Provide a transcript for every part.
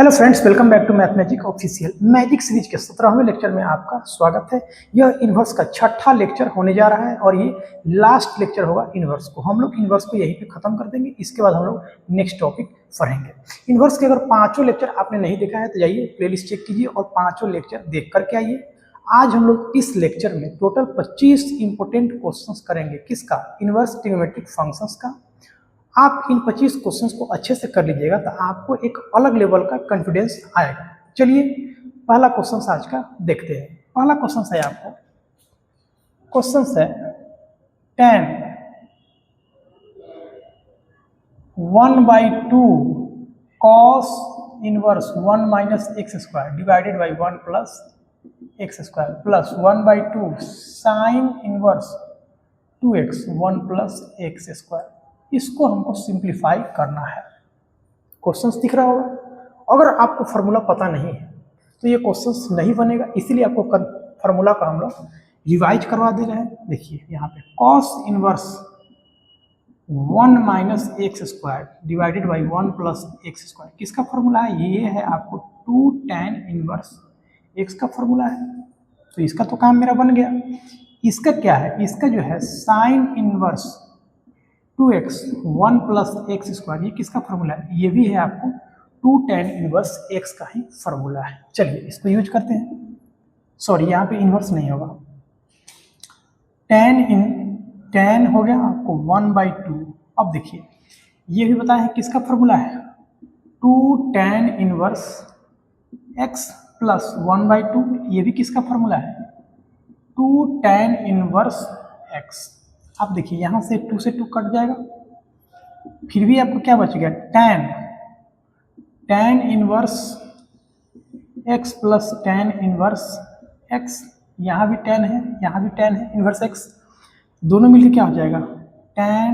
Hello friends, welcome back to mathematic official. Magic series के 17वें lecture में आपका स्वागत है। यह इन्वर्स का छठा लेक्चर होने जा रहा है और ये लास्ट लेक्चर होगा इन्वर्स को। हम लोग इन्वर्स को यहीं पे खत्म कर देंगे। इसके बाद हम लोग नेक्स्ट टॉपिक पढ़ेंगे। इन्वर्स के अगर पांचों लेक्चर आपने नहीं देखा है तो जाइए प्लेलिस्ट चेक कीजिए और पांचों लेक्चर देख करके आइए। आज हम लोग इस लेक्चर में टोटल 25 इंपोर्टेंट क्वेश्चंस करेंगे। किसका? इन्वर्स ट्रिग्नोमेट्रिक फंक्शंस का। आप इन 25 क्वेश्चंस को अच्छे से कर लीजिएगा तो आपको एक अलग लेवल का कॉन्फिडेंस आएगा। चलिए पहला क्वेश्चन आज का देखते हैं। पहला क्वेश्चन है आपको, क्वेश्चन है tan 1/2 cos inverse 1 minus x square divided by 1 plus x square plus 1/2 sine inverse 2x 1 plus x square. इसको हमको सिंप्लीफाई करना है। क्वेश्चंस दिख रहा होगा। अगर आपको फार्मूला पता नहीं है तो ये क्वेश्चंस नहीं बनेगा, इसीलिए आपको फार्मूला का हम लोग रिवाइज करवा दे रहे हैं। देखिए यहाँ पे cos inverse 1 minus x square divided by 1 plus x square किसका फार्मूला है? ये है आपको 2 tan इनवर्स एक्स का फार्मूला है। तो इसका तो काम मेरा बन गया। इसका क्या है? इसका जो है sine inverse 2x 1 plus x square, ये किसका फार्मूला है? ये भी है आपको 2 tan इनवर्स x का ही फार्मूला है। चलिए इसको यूज करते हैं। सॉरी, यहाँ पे इनवर्स नहीं होगा। tan हो गया आपको 1/2। अब देखिए ये भी बताया है किसका फार्मूला है? 2 tan इनवर्स x प्लस 1/2, ये भी किसका फार्मूला है? 2 tan इनवर्स x। आप देखिए यहाँ से 2 से 2 कट जाएगा, फिर भी आपको क्या बच गया? tan inverse x plus tan inverse x। यहाँ भी tan है, यहाँ भी tan है, इनवर्स x दोनों मिलकर क्या हो जाएगा? tan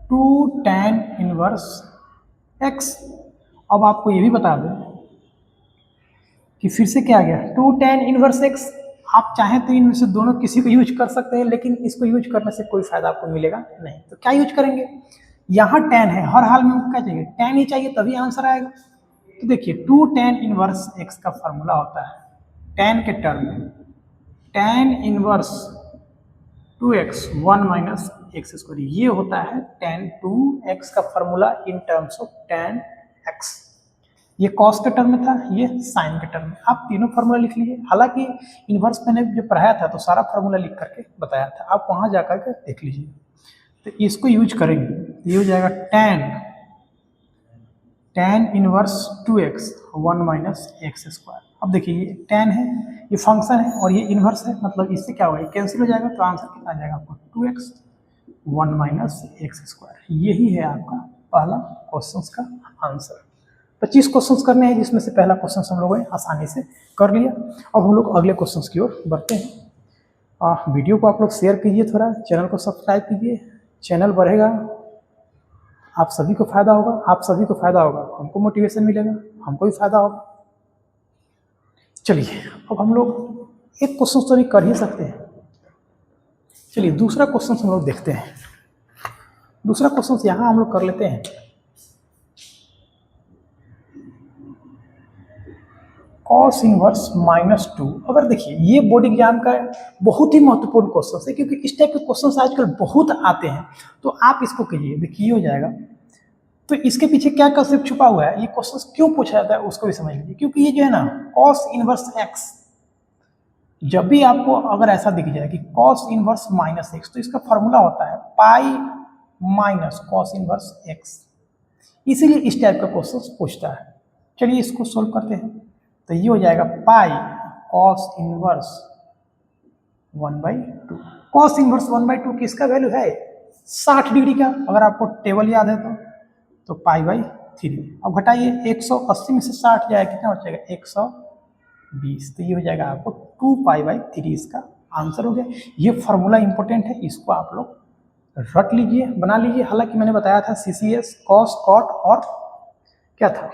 2 tan inverse x। अब आपको ये भी बता दें कि फिर से क्या आ गया? 2 tan इनवर्स x। आप चाहें तो इनमें से दोनों किसी को यूज कर सकते हैं, लेकिन इसको यूज करने से कोई फायदा आपको मिलेगा नहीं। तो क्या यूज करेंगे? यहाँ tan है, हर हाल में हमको क्या चाहिए? tan ही चाहिए, तभी आंसर आएगा। तो देखिए 2 tan इनवर्स x का फॉर्मूला होता है tan के टर्म में tan inverse 2x 1 minus x square. ये होता है tan 2x का formula in terms of tan x। ये कॉस के टर्म में था, ये साइन के टर्म में। आप तीनों फार्मूला लिख लीजिए। हालांकि इन्वर्स मैंने जो पढ़ाया था तो सारा फार्मूला लिख करके बताया था, आप वहां जाकर के देख लीजिए। तो इसको यूज करेंगे, ये हो जाएगा tan inverse 2x 1 minus x square. अब देखिए ये tan है, ये फंक्शन है और ये इनवर्स है, मतलब इससे क्या होगा? ये कैंसिल हो जाएगा तो आंसर कितना आ जाएगा आपको? 2x 1 minus x square. यही है आपका पहला क्वेश्चन का आंसर। 25 क्वेश्चंस करने हैं, जिसमें से पहला क्वेश्चन हम लोगों ने आसानी से कर लिया। अब हम लोग अगले क्वेश्चंस की ओर बढ़ते हैं। वीडियो को आप लोग शेयर कीजिए, थोड़ा चैनल को सब्सक्राइब कीजिए। चैनल बढ़ेगा, आप सभी को फायदा होगा, आप सभी को फायदा होगा, हमको मोटिवेशन मिलेगा, हमको भी फायदा होगा। चलिए अब हम लोग एक क्वेश्चन तो नहीं कर ही सकते हैं। चलिए दूसरा क्वेश्चन हम लोग देखते हैं। दूसरा क्वेश्चन यहाँ हम लोग कर लेते हैं। Cos inverse -2। अगर देखिए ये बोर्ड एग्जाम का बहुत ही महत्वपूर्ण क्वेश्चन है, क्योंकि इस टाइप के क्वेश्चन आजकल बहुत आते हैं। तो आप इसको कीजिए, देखिए हो जाएगा। तो इसके पीछे क्या कंसेप्ट छुपा हुआ है, ये क्वेश्चन क्यों पूछा जाता है उसको भी समझ लीजिए। क्योंकि ये जो है ना कॉस इनवर्स x, जब भी आपको अगर ऐसा दिख जाए कि कॉस इनवर्स -x, तो इसका फॉर्मूला होता है pi minus cos inverse x। इसीलिए इस टाइप का क्वेश्चन पूछता है। चलिए इसको सोल्व करते हैं। तो ये हो जाएगा pi cos inverse 1/2। Cos inverse 1/2 किसका वैल्यू है? 60 डिग्री का। अगर आपको टेबल याद है तो पाई/3। अब घटाइए, 180 में से 60 जाएगा, कितना बचेगा? 120। तो ये हो जाएगा आपको 2π/3। इसका आंसर हो गया। ये फॉर्मूला इंपॉर्टेंट है, इसको आप लोग रट लीजिए, बना लीजिए। हालांकि मैंने बताया था CCS कॉस कॉट और क्या था,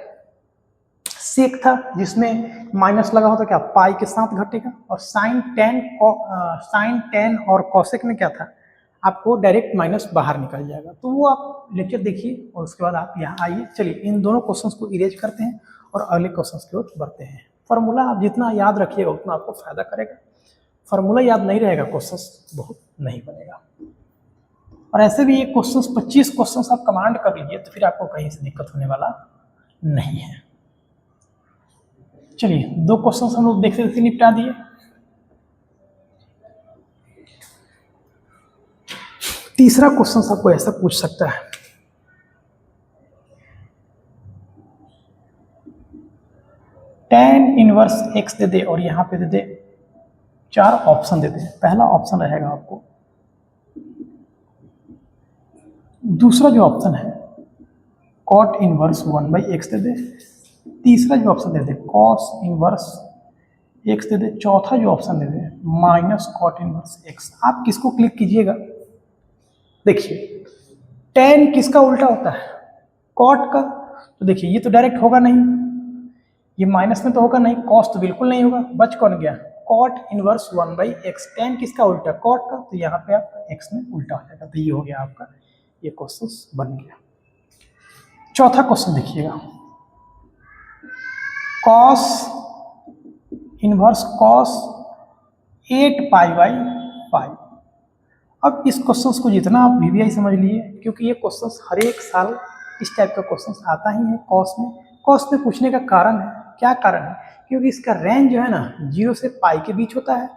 सेक था, जिसमें माइनस लगा होता क्या? पाई के साथ घटेगा। और साइन टेन और कॉसेक में क्या था? आपको डायरेक्ट माइनस बाहर निकल जाएगा। तो वो आप लेक्चर देखिए और उसके बाद आप यहाँ आइए। चलिए इन दोनों क्वेश्चंस को इरेज करते हैं और अगले क्वेश्चंस की ओर बढ़ते हैं। फार्मूला आप जितना याद रखिएगा उतना आपको फायदा करेगा। फार्मूला याद नहीं रहेगा, क्वेश्चंस बहुत नहीं बनेगा। और ऐसे भी ये क्वेश्चंस 25 क्वेश्चंस आप कमांड कर लीजिए तो फिर आपको कहीं से दिक्कत होने वाला नहीं है। चलिए 2 क्वेश्चंस हम लोग देखते देखते निपटा दिए। तीसरा क्वेश्चन आपको ऐसा पूछ सकता है, tan इनवर्स x दे दे और यहाँ पे दे दे 4 ऑप्शन दे दे। पहला ऑप्शन रहेगा आपको, दूसरा जो ऑप्शन है cot इनवर्स 1/x दे दे, तीसरा जो ऑप्शन दे दे cos इनवर्स x दे दे, चौथा जो ऑप्शन दे दे माइनस cot इनवर्स x। आप किसको क्लिक कीजिएगा? देखिए tan किसका उल्टा होता है? cot का। तो देखिए ये तो डायरेक्ट होगा नहीं, ये माइनस में तो होगा नहीं, cos तो बिल्कुल नहीं होगा, बच कौन गया? cot inverse 1/x। tan किसका उल्टा? cot का। तो यहाँ पे आप x में उल्टा हो जाएगा। तो ये हो गया आपका, ये क्वेश्चन बन गया। चौथा क्वेश्चन देखिएगा, cos इनवर्स cos 8π/5। अब इस क्वेश्चंस को जितना आप वीवीआई समझ लिए, क्योंकि ये क्वेश्चंस हर एक साल इस टाइप का क्वेश्चंस आता ही है कॉस में। कॉस में पूछने का कारण है, क्या कारण है? क्योंकि इसका रेंज जो है ना 0 से पाई के बीच होता है,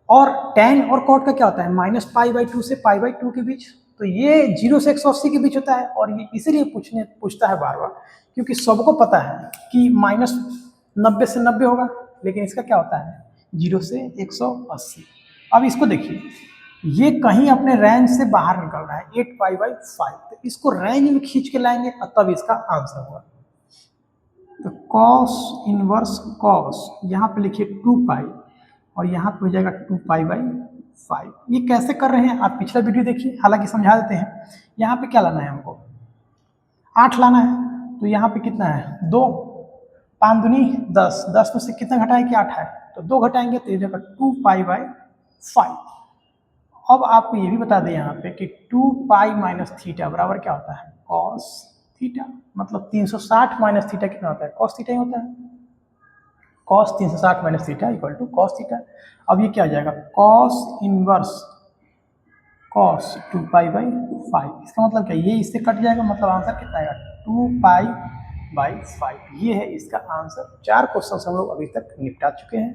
और tan और cot का क्या होता है? -π/2 से π/2 के बीच। तो ये 0 से 180 के बीच होता है, और ये इसीलिए पूछता है बार बार, क्योंकि सबको पता है कि -90 से 90 होगा, लेकिन इसका क्या होता है? 0 से 180। अब इसको देखिए, ये कहीं अपने रेंज से बाहर निकल रहा है 8π/5। तो इसको रेंज में खींच के लाएंगे और तब इसका आंसर होगा। तो cos इनवर्स cos, यहाँ पे लिखिए 2π और यहाँ पे हो जाएगा 2π/5। ये कैसे कर रहे हैं आप पिछला वीडियो देखिए, हालांकि समझा देते हैं। यहाँ पे क्या लाना है हमको? 8 लाना है। तो यहाँ पे कितना है? 2, 5 दूनी 10, 10 में से कितना घटाएं कि 8 है, तो 2 घटाएंगे तो ये जाएगा 2π/5। अब आपको ये भी बता दें यहाँ पे कि 2π - थीटा बराबर क्या होता है? cos theta. मतलब 360 - थीटा कितना होता है? cos थीटा ही होता है। cos 360 - theta equal to cos theta. अब ये क्या हो जाएगा? cos inverse cos 2π/5। इसका मतलब क्या? ये इससे कट जाएगा, मतलब आंसर कितना आएगा? 2π/5। ये है इसका आंसर। 4 क्वेश्चन हम लोग अभी तक निपटा चुके हैं।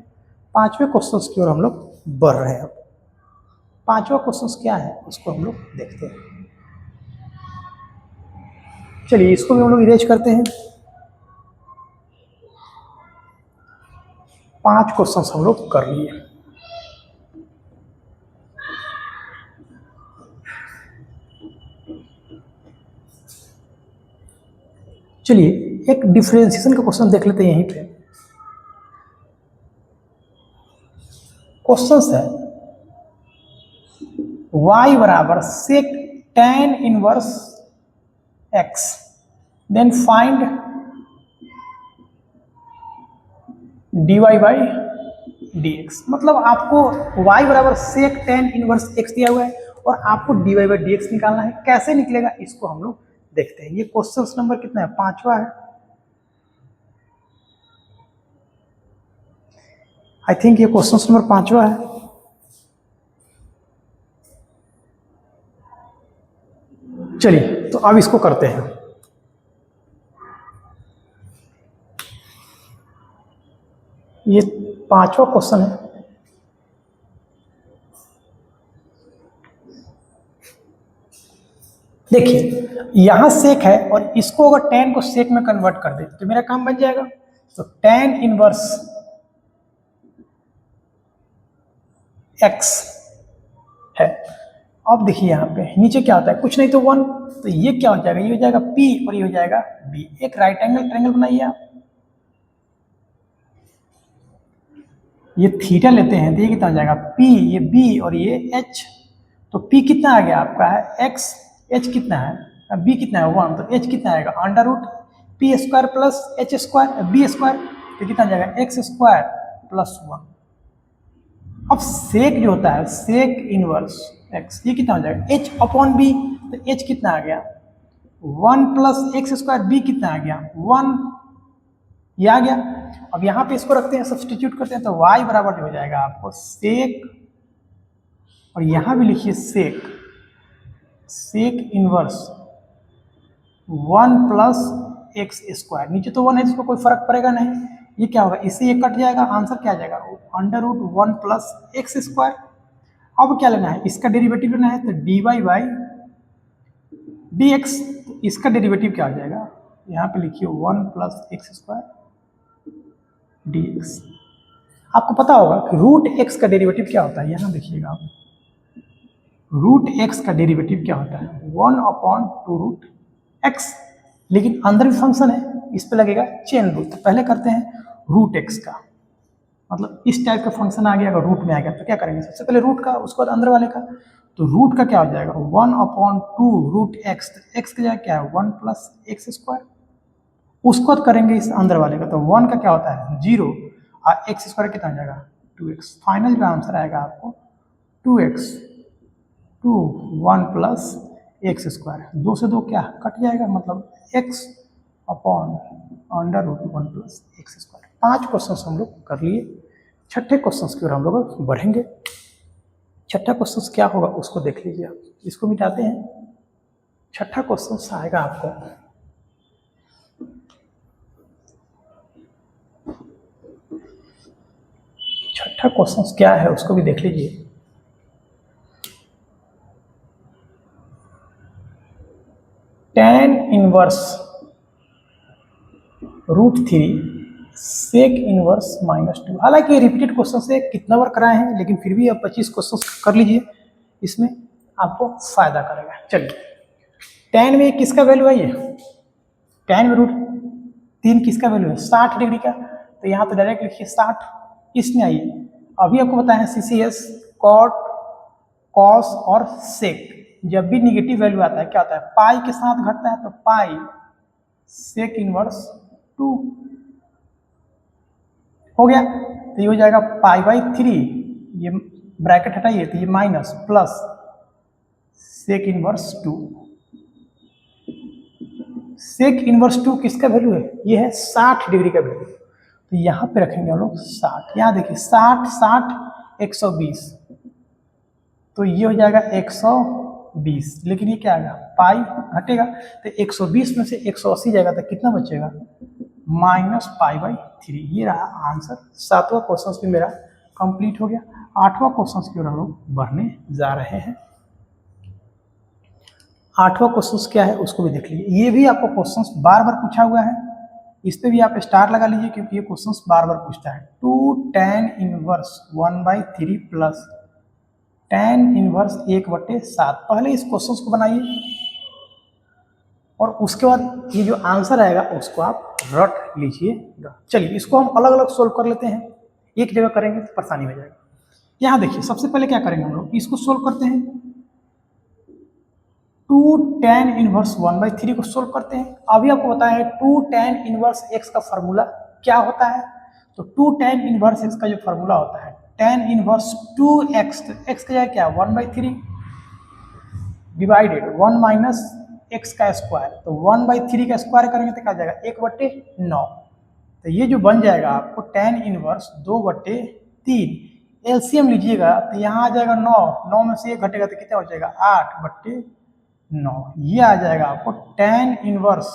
5वें क्वेश्चन की ओर हम लोग बढ़ रहे हैं। 5वां क्वेश्चन क्या है उसको हम लोग देखते हैं। चलिए इसको भी हम लोग इरेज करते हैं। 5 क्वेश्चन हम लोग कर लिए। चलिए एक डिफरेंशिएशन का क्वेश्चन देख लेते हैं। यहीं पे क्वेश्चन है y बराबर sec tan inverse x, then find dy/dx। मतलब आपको y बराबर sec tan इनवर्स x दिया हुआ है और आपको dy/dx निकालना है। कैसे निकलेगा इसको हम लोग देखते हैं। ये क्वेश्चन नंबर कितना है? 5वां है। आई थिंक ये क्वेश्चन नंबर 5वां है। चलिए तो अब इसको करते हैं। ये 5वां क्वेश्चन है। देखिए यहां सेक है और इसको अगर tan को सेक में कन्वर्ट कर दे तो मेरा काम बन जाएगा। तो tan इनवर्स x है। अब देखिए यहाँ पे नीचे क्या होता है? कुछ नहीं तो 1। तो ये क्या हो जाएगा? ये हो जाएगा p और ये हो जाएगा b। एक राइट एंगल ट्रायंगल बनाइए आप। ये थीटा लेते हैं तो ये कितना हो जाएगा? p, ये b और ये h। तो p कितना आ गया आपका है x, h कितना है? b कितना है? 1। तो h कितना आएगा? √p² plus h² b²। तो कितना आ जाएगा? x² plus 1। अब सेक जो होता है सेक इनवर्स एक्स, ये कितना हो जाएगा एच अपॉन बी, तो एच कितना आ गया 1 प्लस एक्स स्क्वायर, बी कितना आ गया 1, ये आ गया। अब यहाँ पे इसको रखते हैं, सब्सटीट्यूट करते हैं, तो y बराबर हो जाएगा आपको सेक, और यहाँ भी लिखिए sec, sec inverse 1 plus x square, नीचे तो 1 है इसको कोई फर्क पड़ेगा नहीं, ये क्या होगा इससे ये कट जाएगा, आंसर क्या आ जाएगा under root 1 plus x square. अब क्या लेना है, इसका डेरिवेटिव लेना है, तो d y by d x, तो इसका डेरिवेटिव क्या हो जाएगा, यहाँ पे लिखिए 1 plus x square D x. आपको पता होगा कि रूट एक्स का डेरिवेटिव क्या होता है, यहाँ देखिएगा आप, रूट एक्स का डेरिवेटिव क्या होता है 1 अपॉन 2 रूट एक्स, लेकिन अंदर भी फंक्शन है, इस पे लगेगा चेन रूट। तो पहले करते हैं रूट एक्स का, मतलब इस टाइप का फंक्शन आ गया, अगर रूट में आ गया तो क्या करेंगे, सबसे पहले रूट का, उसके बाद अंदर वाले का। तो रूट का क्या हो जाएगा 1 अपॉन 2 रूट एक्स, तो एक्स की जगह क्या है 1 प्लस एक्स स्क्वायर, उसको करेंगे इस अंदर वाले का, तो 1 का क्या होता है 0, और एक्स स्क्वायर कितना हो जाएगा 2x। फाइनल जो आंसर आएगा आपको 2x 1 प्लस एक्स स्क्वायर, 2 से 2 क्या कट जाएगा, मतलब x upon under root 1 plus x square. 5 question हम लोग कर लिए, छठे क्वेश्चन की ओर हम लोग बढ़ेंगे। छठा क्वेश्चन क्या होगा उसको देख लीजिए आप, इसको मिटाते हैं। छठा क्वेश्चन आएगा आपको, छठा क्वेश्चन क्या है उसको भी देख लीजिए। tan inverse root 3 sec inverse -2, हालांकि रिपीटेड क्वेश्चन से कितना बार कराए हैं, लेकिन फिर भी आप 25 क्वेश्चन कर लीजिए, इसमें आपको फायदा करेगा। चलिए tan में किसका वैल्यू है, ये tan में रूट 3 किसका वैल्यू है 60 डिग्री का, तो यहाँ तो डायरेक्ट लिखिए 60। इसमें आइए, अभी आपको बताया है CCS कॉट कॉस और सेक, जब भी निगेटिव वैल्यू आता है क्या होता है पाई के साथ घटता है, तो पाई सेक इनवर्स 2 हो गया, तो ये हो जाएगा पाई बाई 3, ये ब्रैकेट हटाइए, तो ये minus plus sec inverse 2। Sec inverse 2 किसका वैल्यू है, ये है 60 डिग्री का वैल्यू, तो यहाँ पे रखेंगे हम लोग 60। यहाँ देखिए 60 60 120, तो ये हो जाएगा 120, लेकिन ये क्या आएगा पाई घटेगा, तो 120 में से 180 जाएगा, तो कितना बचेगा माइनस पाई बाई 3। ये रहा आंसर। 7वां क्वेश्चन भी मेरा कंप्लीट हो गया। 8वां क्वेश्चन की ओर हम लोग बढ़ने जा रहे हैं। 8वां क्वेश्चन क्या है उसको भी देख लीजिए। ये भी आपको क्वेश्चन बार बार पूछा हुआ है, इस पे भी आप स्टार लगा लीजिए, क्योंकि ये क्वेश्चन बार बार पूछता है। 2 tan inverse 1/3 plus tan inverse 1/7। पहले इस क्वेश्चन को बनाइए और उसके बाद ये जो आंसर आएगा उसको आप रट लीजिएगा। चलिए इसको हम अलग अलग सोल्व कर लेते हैं, एक जगह करेंगे तो परेशानी हो जाएगी। यहाँ देखिए सबसे पहले क्या करेंगे हम लोग, इसको सोल्व करते हैं। 2 tan इनवर्स 1/3 को सोल्व करते हैं। अभी आपको बताया है 2 tan इनवर्स x का फार्मूला क्या होता है, तो 2 tan इनवर्स x का जो फार्मूला होता है tan इनवर्स 2x, तो x का क्या है 1/3 डिवाइडेड 1 माइनस x का स्क्वायर, तो 1/3 का स्क्वायर करेंगे तो क्या आ जाएगा 1/9। तो ये जो बन जाएगा आपको tan इनवर्स 2/3, एलसीएम लीजिएगा तो यहाँ आ जाएगा 9, 9 में से 1 घटेगा तो कितना हो जाएगा 8/9। ये आ जाएगा आपको tan इनवर्स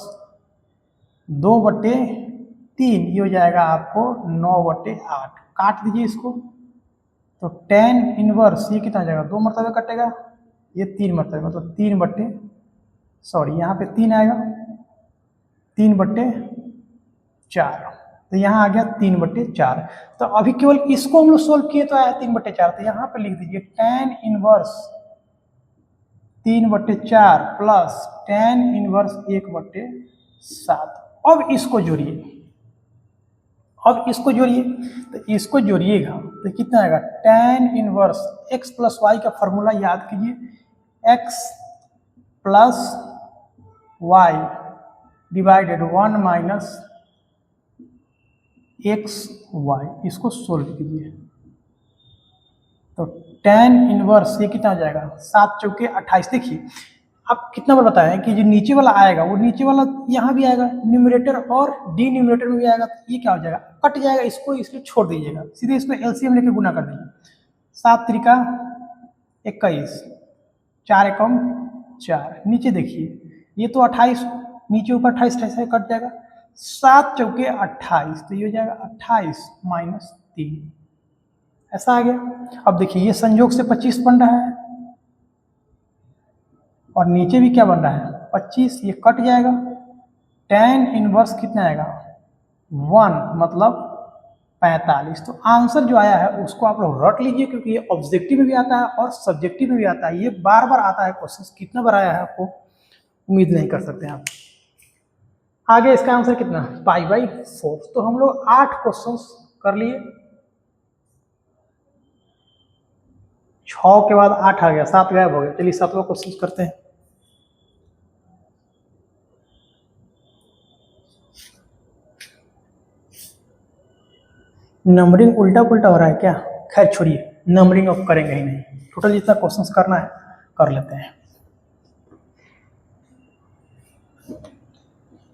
2/3, ये हो जाएगा आपको 9/8। काट दीजिए इसको, तो tan इनवर्स ये कितना आ जाएगा 2 मरतबे कटेगा, ये 3 मरतबे, मतलब 3 यहाँ पे 3 आएगा 3/4, तो यहाँ आ गया 3/4। तो अभी केवल इसको हम लोग सोल्व किए तो आया 3/4, तो यहाँ पे लिख दीजिए tan inverse 3/4 plus tan inverse 1/7। अब इसको जोड़िए, अब इसको जोड़िए, तो इसको जोड़िएगा तो कितना आएगा tan inverse x plus y का फॉर्मूला याद कीजिए, x plus y divided 1 minus x y. इसको सोल्व कीजिए, तो tan इनवर्स ये कितना हो जाएगा, 7 चौके 28। देखिए अब कितना बार बताया कि जो नीचे वाला आएगा वो नीचे वाला यहाँ भी आएगा, न्यूमरेटर और डिन्यूमरेटर में भी आएगा, तो ये क्या हो जाएगा, कट जाएगा, इसको इसलिए छोड़ दीजिएगा, सीधे इसको एलसीएम लेके गुना कर दीजिए। 7 त्रिका 21, 4 एकम 4, नीचे देखिए ये तो 28, नीचे ऊपर 28 28 कट जाएगा, 7 चौके 28, तो ये हो जाएगा 28 माइनस 3, ऐसा आ गया। अब देखिए ये संयोग से 25 बन रहा है और नीचे भी क्या बन रहा है 25, ये कट जाएगा, tan इनवर्स कितना आएगा 1 मतलब 45। तो आंसर जो आया है उसको आप लोग रट लीजिए, क्योंकि ये ऑब्जेक्टिव में भी आता है और सब्जेक्टिव में भी आता है, ये बार बार आता है क्वेश्चन, कितना बार आया है आपको उम्मीद नहीं कर सकते आप। आगे इसका आंसर कितना π/4। तो हम लोग 8 क्वेश्चन कर लिए, 6 के बाद 8 आ गया, 7 गायब हो गया। चलिए 7वां क्वेश्चन करते हैं। नंबरिंग उल्टा पुल्टा हो रहा है क्या, खैर छोड़िए, नंबरिंग अब करेंगे ही नहीं, टोटल जितना क्वेश्चंस करना है कर लेते हैं।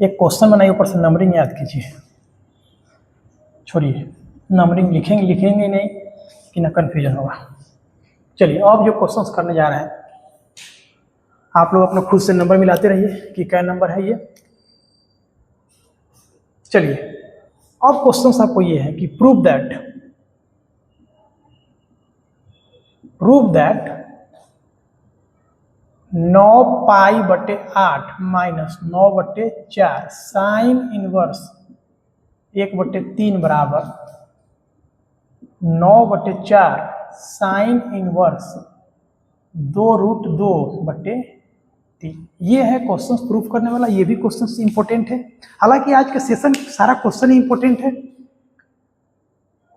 एक क्वेश्चन बनाइए, ऊपर से नंबरिंग याद कीजिए, छोड़िए नंबरिंग लिखेंगे नहीं कि ना कन्फ्यूजन होगा। चलिए अब जो क्वेश्चंस करने जा रहे हैं आप लोग अपना खुद से नंबर मिलाते रहिए कि क्या नंबर है ये। चलिए अब क्वेश्चन आपको ये है कि prove that 9π/8 minus 9/4 sine inverse 1/3 बराबर 9/4 साइन इनवर्स 2√2/3। ये है क्वेश्चन प्रूफ करने वाला, ये भी क्वेश्चन इंपॉर्टेंट है। हालांकि आज का सेशन सारा क्वेश्चन ही इंपॉर्टेंट है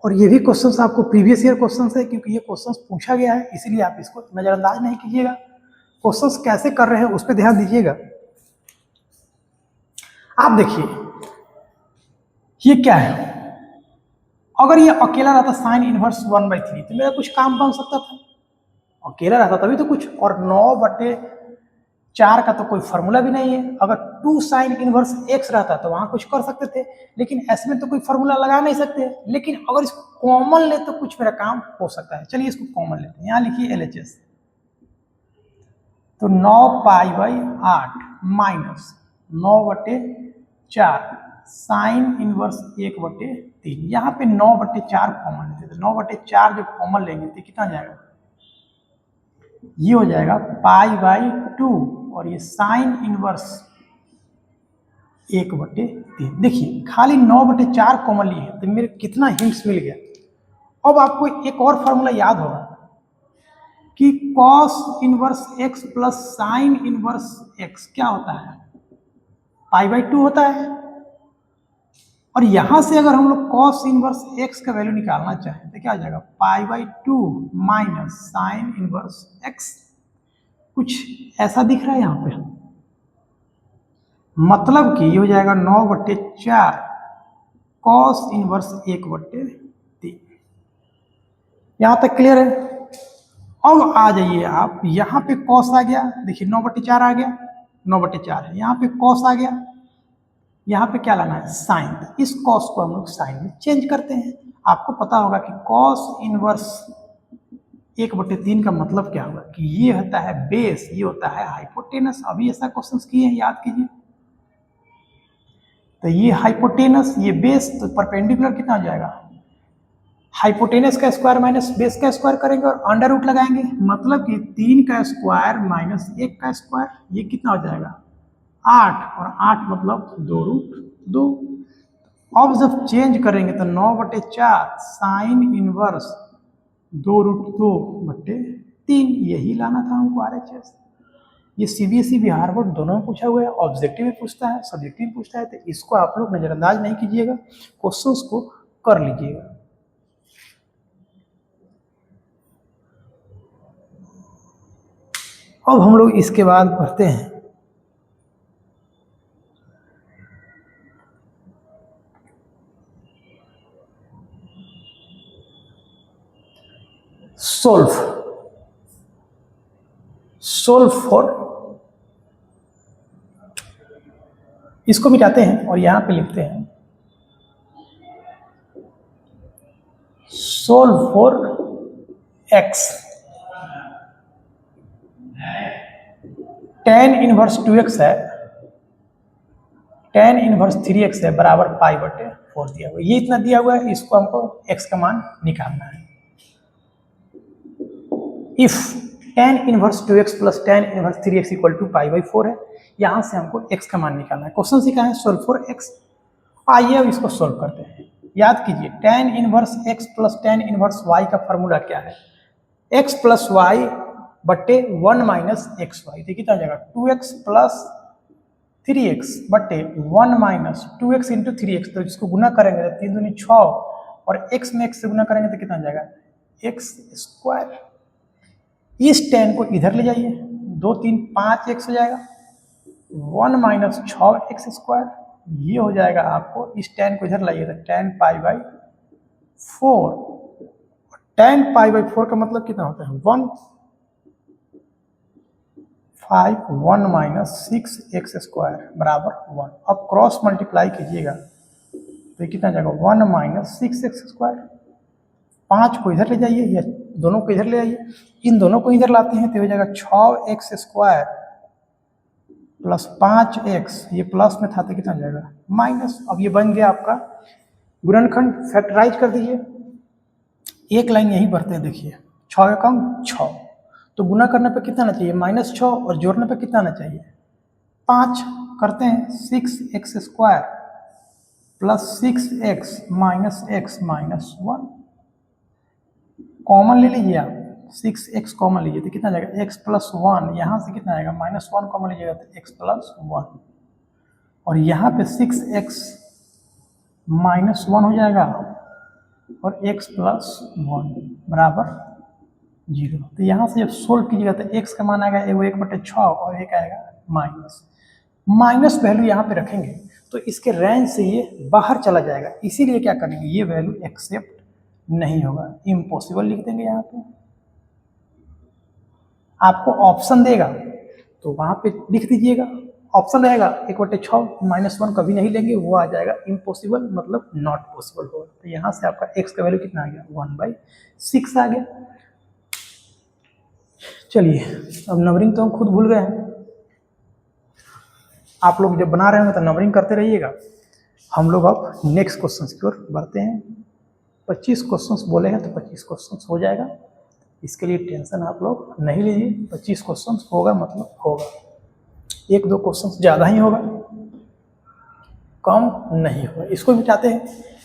और ये भी क्वेश्चंस आपको प्रीवियस ईयर क्वेश्चंस है, क्योंकि ये क्वेश्चंस पूछा गया है, इसीलिए आप इसको नजरअंदाज नहीं कीजिएगा। क्वेश्चंस कैसे कर रहे हैं उस पर ध्यान दीजिएगा। आप देखिए ये क्या है, अगर ये अकेला रहता साइन इनवर्स 1/3 तो मेरा कुछ काम बन सकता था, अकेला रहता तभी तो कुछ। और 9/4 का तो कोई फॉर्मूला भी नहीं है, अगर 2 साइन इनवर्स x रहता तो वहां कुछ कर सकते थे, लेकिन ऐसे में तो कोई फॉर्मूला लगा नहीं सकते। लेकिन अगर इसको कॉमन ले तो कुछ मेरा काम हो सकता है। चलिए इसको कॉमन लेते हैं, यहां लिखिए LHS, तो 9π/8 माइनस 9/4 साइन इनवर्स 1/3। यहाँ पे 9/4 कॉमन लेते थे, 9/4 जब कॉमन लेंगे तो कितना जाएगा, ये हो जाएगा π/2 और ये साइन इनवर्स 1/3। देखिए खाली 9/4 कॉमन लिए हैं तो मेरे कितना हिंट्स मिल गया। अब आपको एक और फॉर्मूला याद होगा कि cos inverse x plus sine inverse x क्या होता है, π/2 होता है। और यहां से अगर हम लोग cos इनवर्स x का वैल्यू निकालना चाहें तो क्या हो जाएगा, π/2 माइनस साइन इनवर्स x। कुछ ऐसा दिख रहा है यहाँ पे, मतलब कि ये हो जाएगा 9/4 cos इनवर्स 1/3। यहां तक क्लियर है। अब आ जाइए आप, यहाँ पे cos आ गया, देखिए 9/4 आ गया, 9/4 है, यहाँ पे cos आ गया, यहाँ पे क्या लाना है साइन। इस cos को हम लोग साइन में चेंज करते हैं। आपको पता होगा कि cos इनवर्स 1/3 का मतलब क्या होगा कि ये होता है बेस, ये होता है हाइपोटेनस। अभी ऐसा क्वेश्चन किए हैं, याद कीजिए। तो ये हाइपोटेनस, ये बेस, तो परपेंडिकुलर कितना हो जाएगा, हाइपोटेनस का स्क्वायर माइनस बेस का स्क्वायर करेंगे और अंडर रूट लगाएंगे, मतलब कि 3 का स्क्वायर माइनस 1 का स्क्वायर, ये कितना हो जाएगा 8, और 8 मतलब 2√2। अब जब चेंज करेंगे तो 9/4 साइन इनवर्स 2√2/3, यही लाना था हमको RHS। ये CBSE बिहार बोर्ड दोनों में पूछा हुआ है, ऑब्जेक्टिव में पूछता है, सब्जेक्टिव में पूछता है, तो इसको आप लोग नजरअंदाज नहीं कीजिएगा, क्वेश्चंस को कर लीजिएगा। अब हम लोग इसके बाद पढ़ते हैं सोल्व फॉर, इसको मिटाते हैं और यहां पे लिखते हैं solve for x, tan inverse 2x है, tan इनवर्स 3x है बराबर पाई बटे 4 दिया हुआ है। ये इतना दिया हुआ है, इसको हमको x का मान निकालना है। If tan inverse 2x plus tan inverse 3x equal to pi by 4 है, यहां से हमको x का मान निकालना है। क्वेश्चन सीखा है सोल्व फॉर x। आइए अब इसको सोल्व करते हैं। याद कीजिए tan inverse x plus tan inverse y का फॉर्मूला क्या है, x प्लस वाई बट्टे 1 माइनस एक्स वाई। देखिए कितना जाएगा 2x प्लस 3x बट्टे 1 माइनस 2x इंटू 3x। तो इसको गुना करेंगे तो 3 दूनी 6 और x में x से गुना करेंगे तो कितना जाएगा x स्क्वायर। इस tan को इधर ले जाइए, 2 3 5x हो जाएगा 1 माइनस 6x स्क्वायर। ये हो जाएगा आपको, इस tan को इधर लाइए तो tan pi by 4। tan pi by 4 का मतलब कितना होता है 1, 5 1 माइनस 6x स्क्वायर बराबर 1। अब क्रॉस मल्टीप्लाई कीजिएगा तो कितना जाएगा 1 माइनस 6x स्क्वायर। 5 को इधर ले जाइए या दोनों को इधर ले आइए, इन दोनों को इधर लाते हैं तो हो जाएगा 6x स्क्वायर प्लस 5x, ये प्लस में था तो कितना जाएगा माइनस। अब ये बन गया आपका गुणनखंड। फैक्टराइज कर दीजिए, एक लाइन यही बढ़ते हैं, देखिए 6 एकम 6, तो गुना करने पे कितना आना चाहिए -6 और जोड़ने पे कितना आना चाहिए 5। करते हैं 6x square plus 6x minus x minus 1, common ले लीजिए आप, 6x कॉमन लीजिए तो कितना जाएगा x प्लस 1, यहाँ से कितना आएगा -1 कॉमन लीजिएगा तो x प्लस 1, और यहाँ पे 6x माइनस 1 हो जाएगा और x प्लस 1 बराबर 0। तो यहाँ से जब सोल्व कीजिएगा तो x का मान आएगा एगो 1/6 और एक आएगा माइनस वैल्यू यहाँ पे रखेंगे तो इसके रेंज से ये बाहर चला जाएगा, इसीलिए क्या करेंगे ये वैल्यू एक्सेप्ट नहीं होगा, इम्पॉसिबल लिख देंगे। यहाँ पे आपको ऑप्शन देगा तो वहां पे लिख दीजिएगा, ऑप्शन रहेगा 1/6 -1 कभी नहीं लेंगे, वो आ जाएगा इम्पॉसिबल, मतलब नॉट पॉसिबल होगा। तो यहाँ से आपका x का वैल्यू कितना आ गया 1/6 आ गया। चलिए अब नंबरिंग तो हम खुद भूल गए हैं, आप लोग जब बना रहे होंगे तो नंबरिंग करते रहिएगा। हम लोग अब नेक्स्ट क्वेश्चन की ओर बढ़ते हैं। 25 क्वेश्चंस बोले हैं तो 25 क्वेश्चंस हो जाएगा, इसके लिए टेंशन आप लोग नहीं लीजिए। 25 क्वेश्चंस होगा मतलब होगा, 1-2 क्वेश्चंस ज़्यादा ही होगा, कम नहीं होगा। इसको भी चाहते हैं,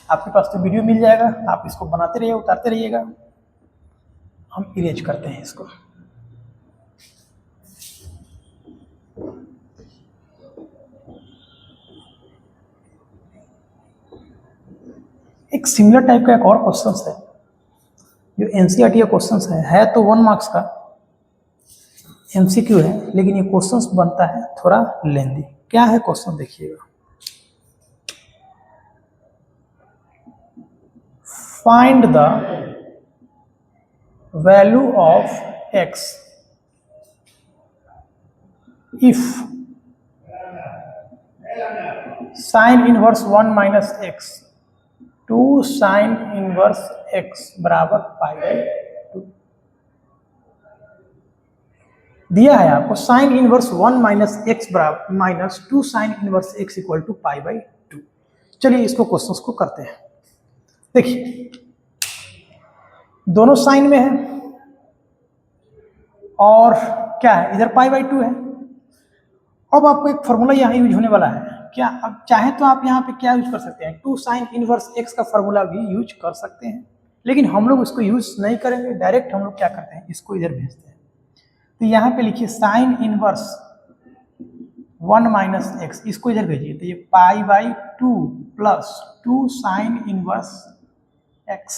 आपके पास तो वीडियो मिल जाएगा, आप इसको बनाते रहिए, उतारते रहिएगा। हम इरेज करते हैं इसको। एक सिमिलर टाइप का एक और क्वेश्चन है जो एनसीईआरटी का क्वेश्चन है तो 1 मार्क्स का एमसीक्यू है, लेकिन ये क्वेश्चन बनता है थोड़ा लेंदी। क्या है क्वेश्चन देखिएगा, find the value of x if sine inverse 1 minus x 2 sine inverse x बराबर π/2 दिया है आपको। साइन इनवर्स 1 माइनस x बराबर minus 2 sine inverse x equal to π/2। चलिए इसको क्वेश्चंस को करते हैं। देखिए दोनों साइन में है और क्या है इधर π/2 है। अब आपको एक फॉर्मूला यहाँ यूज होने वाला है, क्या अब चाहे तो आप यहाँ पे क्या यूज कर सकते हैं 2 साइन इनवर्स x का फॉर्मूला भी यूज कर सकते हैं, लेकिन हम लोग इसको यूज नहीं करेंगे। डायरेक्ट हम लोग क्या करते हैं इसको इधर भेजते हैं। तो यहाँ पे लिखिए साइन इनवर्स 1 माइनस x, इसको इधर भेजिए तो ये π/2 प्लस 2 साइन इनवर्स x।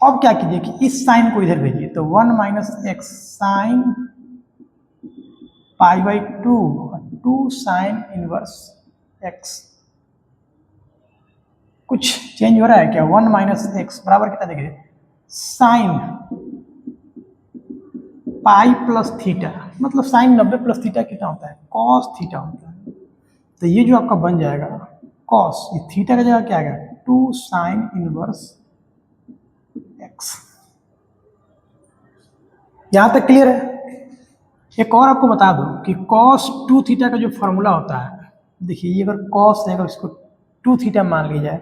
अब क्या कीजिए कि इस साइन को इधर भेजिए तो 1 minus x sine π/2 2 sine inverse x। कुछ चेंज हो रहा है क्या 1 माइनस x बराबर कितना देखिए साइन पाई प्लस थीटा, मतलब साइन 90 प्लस थीटा कितना होता है, कॉस थीटा होता है। तो ये जो आपका बन जाएगा कॉस, ये थीटा का जगह क्या आ गया, 2 साइन इनवर्स एक्स। यहां तक क्लियर है। एक और आपको बता दो कि कॉस 2 थीटा का जो फॉर्मूला होता है, देखिए ये अगर कॉस है, अगर इसको 2 थीटा मान लिया जाए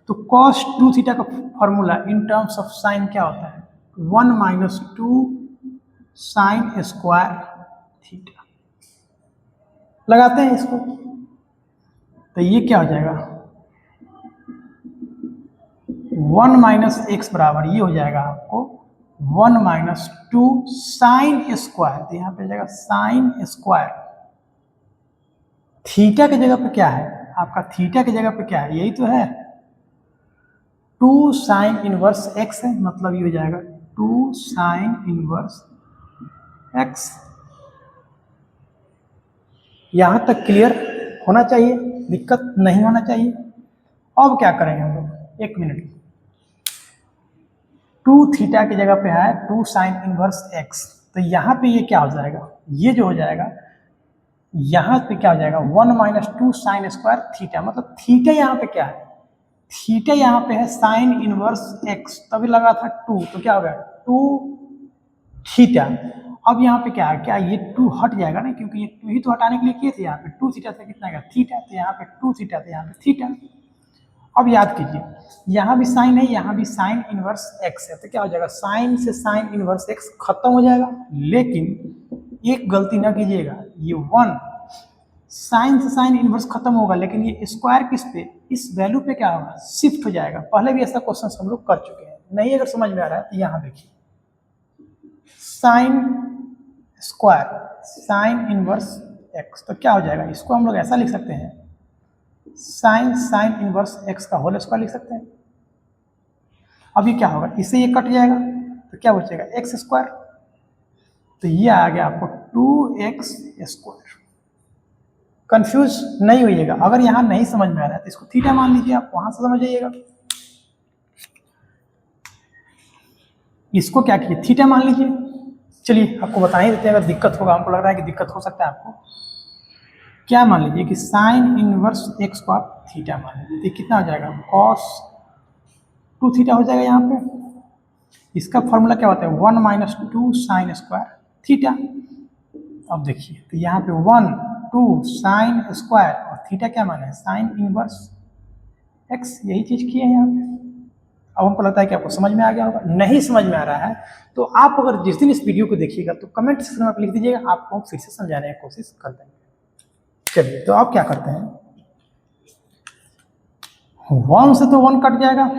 तो कॉस 2 थीटा का formula in terms of sine क्या होता है, 1 माइनस 2 साइन स्क्वायर थीटा। लगाते हैं इसको तो ये क्या हो जाएगा, 1 माइनस एक्स बराबर ये हो जाएगा आपको 1 माइनस 2 साइन स्क्वायर, तो यहाँ पे जाएगा साइन स्क्वायर। थीटा की जगह पे क्या है आपका, थीटा की जगह पे क्या है, यही तो है 2 साइन इनवर्स एक्स है, मतलब ये हो जाएगा 2 साइन इनवर्स एक्स। यहां तक क्लियर होना चाहिए, दिक्कत नहीं होना चाहिए। अब क्या करेंगे हम लोग, एक मिनट, 2 थीटा की जगह पे है 2 साइन इनवर्स एक्स, तो यहाँ पे ये क्या हो जाएगा, ये जो हो जाएगा यहाँ पे क्या हो जाएगा 1 माइनस 2 साइन स्क्वायर थीटा, मतलब थीटा यहाँ पे क्या है, थीटा यहाँ पे है साइन इनवर्स एक्स, तभी लगा था 2, तो क्या हो गया 2 थीटा। अब यहाँ पे क्या है, क्या ये 2 हट जाएगा ना, क्योंकि ये 2 ही तो हटाने के लिए किए थे, यहाँ पे 2 थीटा से कितना गया थीटा, तो यहाँ पे 2 थीटा, तो यहाँ पे थीटा। अब याद कीजिए यहाँ भी साइन है, यहाँ भी साइन इनवर्स एक्स है, तो क्या हो जाएगा साइन से साइन इनवर्स एक्स खत्म हो जाएगा। लेकिन एक गलती ना कीजिएगा, ये 1 साइन से साइन इनवर्स खत्म होगा, लेकिन ये स्क्वायर किस पे, इस वैल्यू पे क्या होगा, शिफ्ट हो जाएगा। पहले भी ऐसा क्वेश्चन हम लोग कर चुके हैं, नहीं अगर समझ में आ रहा है तो यहाँ देखिए sine square sine inverse x, तो क्या हो जाएगा, इसको हम लोग ऐसा लिख सकते हैं साइन साइन इनवर्स एक्स का होल स्क्वायर लिख सकते हैं। अब ये क्या होगा, इससे ये कट जाएगा तो क्या बचेगा एक्स स्क्वायर, तो ये आ गया आपको 2x स्क्वायर। कंफ्यूज नहीं होइएगा, अगर यहाँ नहीं समझ में आ रहा है तो इसको थीटा मान लीजिए, आप वहां से समझ जाइएगा। इसको क्या कीजिए थीटा मान लीजिए। चलिए आपको बता ही देते हैं, अगर दिक्कत होगा, हमको लग रहा है कि दिक्कत हो सकता है आपको। क्या मान लीजिए कि साइन इनवर्स एक्स को आप थीटा मान लीजिए, तो कितना हो जाएगा कॉस 2 थीटा हो जाएगा। यहाँ पे इसका फॉर्मूला क्या होता है 1 माइनस 2 साइन स्क्वायर थीटा। अब देखिए तो यहाँ पे 1 2 साइन स्क्वायर और थीटा क्या माना है साइन इनवर्स एक्स, यही चीज की है यहाँ पे। अब हमको लगता है कि आपको समझ में आ गया होगा। नहीं समझ में आ रहा है तो आप अगर जिस दिन इस वीडियो को देखिएगा तो कमेंट सेक्शन में लिख दीजिएगा, आपको हम फिर से समझाने की कोशिश कर देंगे। चलिए तो आप क्या करते हैं, 1 से तो 1 कट जाएगा,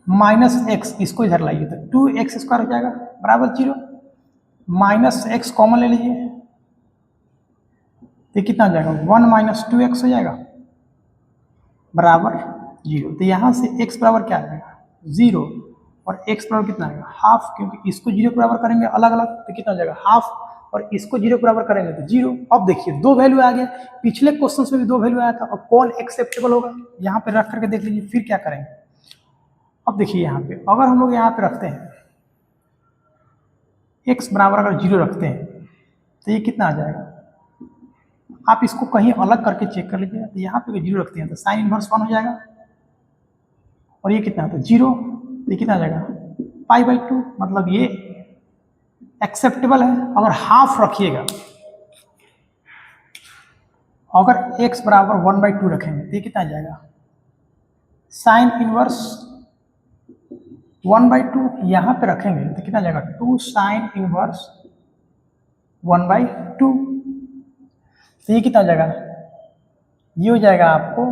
माइनस एक्स इसको इधर लाइए तो 2x स्क्वायर हो जाएगा बराबर 0, माइनस एक्स कॉमन ले लीजिए तो कितना हो जाएगा 1 माइनस 2x हो जाएगा बराबर 0। तो यहाँ से x बराबर क्या आ जाएगा 0 और x बराबर कितना आएगा हाफ, क्योंकि इसको 0 बराबर करेंगे अलग अलग तो कितना हो जाएगा हाफ, और इसको 0 बराबर करेंगे तो 0। अब देखिए 2 वैल्यू आ गया, पिछले क्वेश्चन में भी 2 वैल्यू आया था, अब कौन एक्सेप्टेबल होगा यहाँ पे रख करके देख लीजिए फिर क्या करेंगे। अब देखिए यहाँ पे अगर हम लोग यहाँ पे रखते हैं x बराबर अगर 0 रखते हैं तो ये कितना आ जाएगा, आप इसको कहीं अलग करके चेक कर लीजिए। तो यहाँ पे 0 रखते हैं तो साइन इनवर्स 1 हो जाएगा, और ये कितना है 0, तो ये कितना आ जाएगा π/2, मतलब ये एक्सेप्टेबल है। अगर हाफ रखिएगा, अगर x बराबर 1/2 रखेंगे तो ये कितना आ जाएगा साइन इनवर्स 1/2, यहाँ पे रखेंगे तो कितना आ जाएगा 2 साइन इनवर्स 1/2, तो ये कितना हो जाएगा, ये हो जाएगा आपको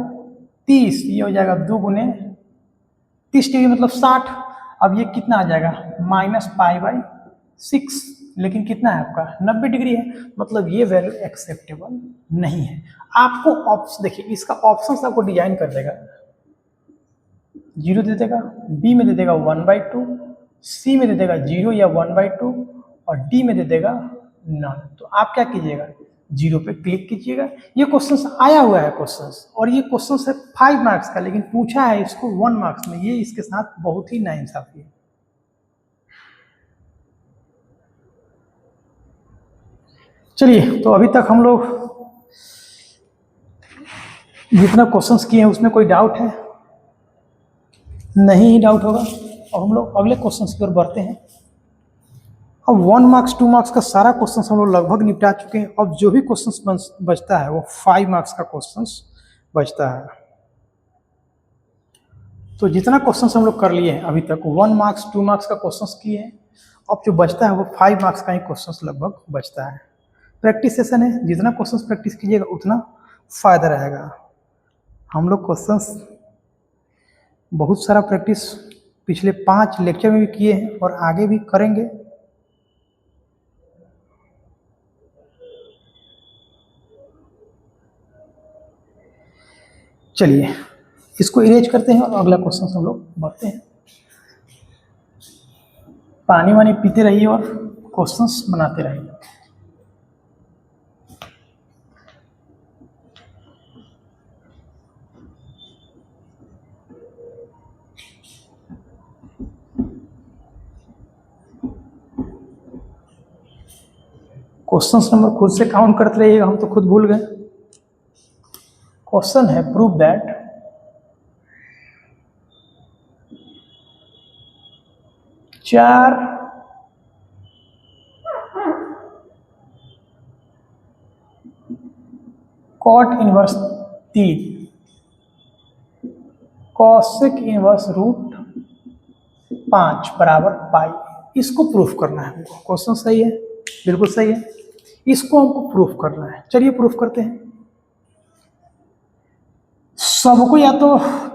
30, ये हो जाएगा 2 गुने 30 डिग्री मतलब 60। अब ये कितना आ जाएगा -π/6, लेकिन कितना है आपका 90 डिग्री है, मतलब ये वैल्यू एक्सेप्टेबल नहीं है। आपको ऑप्शन देखिए, इसका ऑप्शन आपको डिजाइन कर देगा, 0 दे देगा, बी में दे देगा 1/2, सी में दे देगा 0 या 1/2, और डी में दे देगा नन। तो आप क्या कीजिएगा 0 पे क्लिक कीजिएगा। ये क्वेश्चन आया हुआ है क्वेश्चन, और ये क्वेश्चन है 5 मार्क्स का, लेकिन पूछा है इसको 1 मार्क्स में। ये इसके साथ बहुत ही नाइंसाफी है। चलिए, तो अभी तक हम लोग जितना क्वेश्चंस किए हैं उसमें कोई डाउट है? नहीं ही डाउट होगा। और हम लोग अगले क्वेश्चंस की ओर बढ़ते हैं। अब 1 मार्क्स 2 मार्क्स का सारा क्वेश्चंस हम लोग लगभग निपटा चुके हैं। अब जो भी क्वेश्चंस बचता है वो 5 मार्क्स का क्वेश्चंस बचता है। तो जितना क्वेश्चंस हम लोग कर लिए हैं अभी तक, 1 मार्क्स 2 मार्क्स का क्वेश्चंस किए हैं। अब जो बचता है वो 5 मार्क्स का ही क्वेश्चंस लगभग बचता है। प्रैक्टिस सेशन है, जितना क्वेश्चंस प्रैक्टिस कीजिएगा उतना फायदा रहेगा। हम लोग क्वेश्चंस बहुत सारा प्रैक्टिस पिछले 5 लेक्चर में भी किए हैं और आगे भी करेंगे। चलिए, इसको इरेज करते हैं और अगला क्वेश्चन हम लोग बढ़ते हैं। पानी वानी पीते रहिए और क्वेश्चंस बनाते रहिए। क्वेश्चंस नंबर खुद से काउंट करते रहिएगा, हम तो खुद भूल गए। क्वेश्चन है प्रूव दैट चार cot inverse 3 cosec inverse root 5 बराबर पाई। इसको प्रूफ करना है हमको। क्वेश्चन सही है, बिल्कुल सही है। इसको हमको प्रूफ करना है। चलिए प्रूफ करते हैं। सबको या तो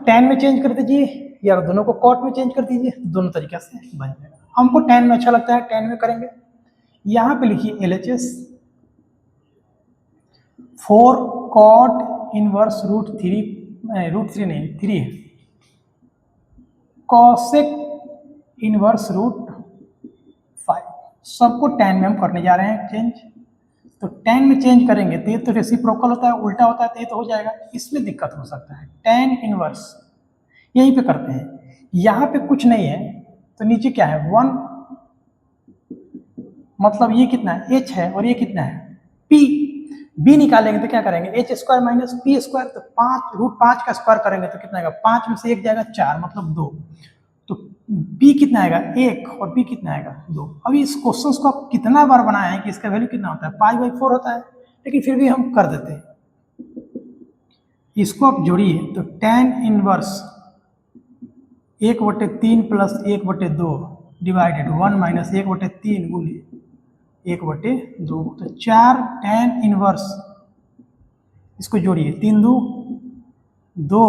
tan में चेंज कर दीजिए या दोनों को कॉट में चेंज कर दीजिए, दोनों तरीके से बन जाएगा। हमको tan में अच्छा लगता है, tan में करेंगे। यहां पे लिखिए LHS 4 कॉट इनवर्स रूट 3 नहीं 3 है, कॉसेक इनवर्स रूट 5। सबको tan में हम करने जा रहे हैं चेंज। तो tan में चेंज करेंगे तो ये तो रेसिप्रोकल होता है, उल्टा होता है, तो ये तो हो जाएगा। इसमें दिक्कत हो सकता है। tan इनवर्स यहीं पे करते हैं। यहाँ पे कुछ नहीं है तो नीचे क्या है 1, मतलब ये कितना है h है और ये कितना है p। b निकालेंगे तो क्या करेंगे h square minus p square. तो 5 रूट 5 का स्क्वायर करेंगे तो कितना आएगा, 5 में से 1 जाएगा 4, मतलब 2। तो b कितना आएगा 1 और b कितना आएगा 2। अभी इस क्वेश्चन को आप कितना बार बनाए हैं कि इसका वैल्यू कितना होता है, π/4 होता है, लेकिन फिर भी हम कर देते हैं। इसको आप जोड़िए तो tan inverse 1/3 plus 1/2 divided 1 minus 1/3 गुने 1/2। तो 4 tan इनवर्स, इसको जोड़िए 3 2 2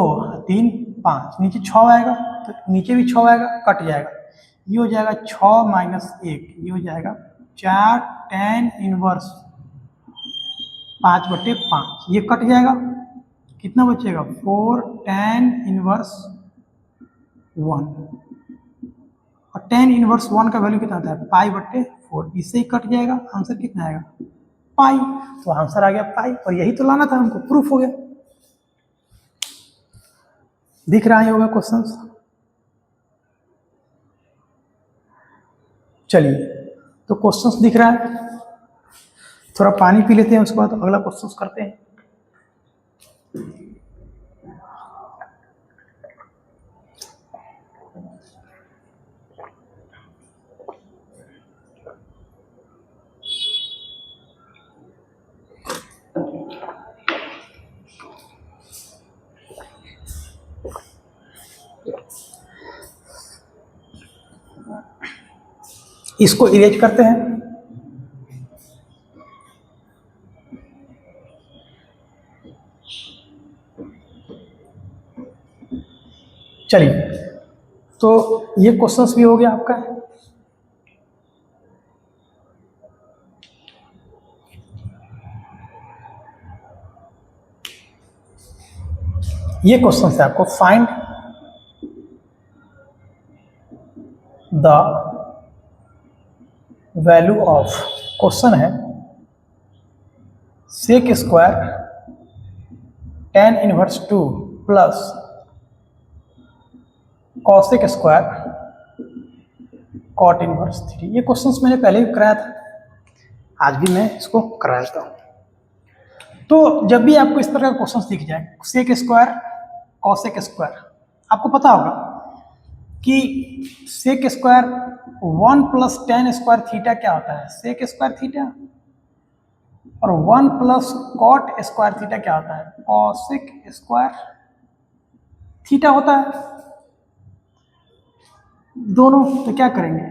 3 5, नीचे 6 आएगा तो नीचे भी 6 आएगा, कट जाएगा। ये हो जाएगा 6 माइनस 1, ये हो जाएगा 4 tan इनवर्स 5/5। ये कट जाएगा, कितना बचेगा 4 tan इनवर्स 1। और tan इनवर्स 1 का वैल्यू कितना आता है π/4। इससे ही कट जाएगा, आंसर कितना आएगा पाई। तो आंसर आ गया पाई, और यही तो लाना था हमको, प्रूफ हो गया। दिख रहा ही होगा क्वेश्चंस। चलिए, तो क्वेश्चंस दिख रहा है, थोड़ा पानी पी लेते हैं, उसके बाद अगला क्वेश्चंस करते हैं। इसको इरेज करते हैं। चलिए, तो ये क्वेश्चंस भी हो गया आपका। ये क्वेश्चन है आपको, find the value of, question है sec square tan inverse 2 plus cosec square cot inverse 3। ये क्वेश्चंस मैंने पहले भी कराया था, आज भी मैं इसको करा देता हूँ। तो जब भी आपको इस तरह का क्वेश्चंस दिख जाए, सेक स्क्वायर कॉसेक स्क्वायर, आपको पता होगा कि sec square 1 plus tan square theta क्या होता है, सेक स्क्वायर थीटा, और 1 प्लस कॉट स्क्वायर थीटा क्या होता है, कॉसेक स्क्वायर थीटा होता है दोनों। तो क्या करेंगे,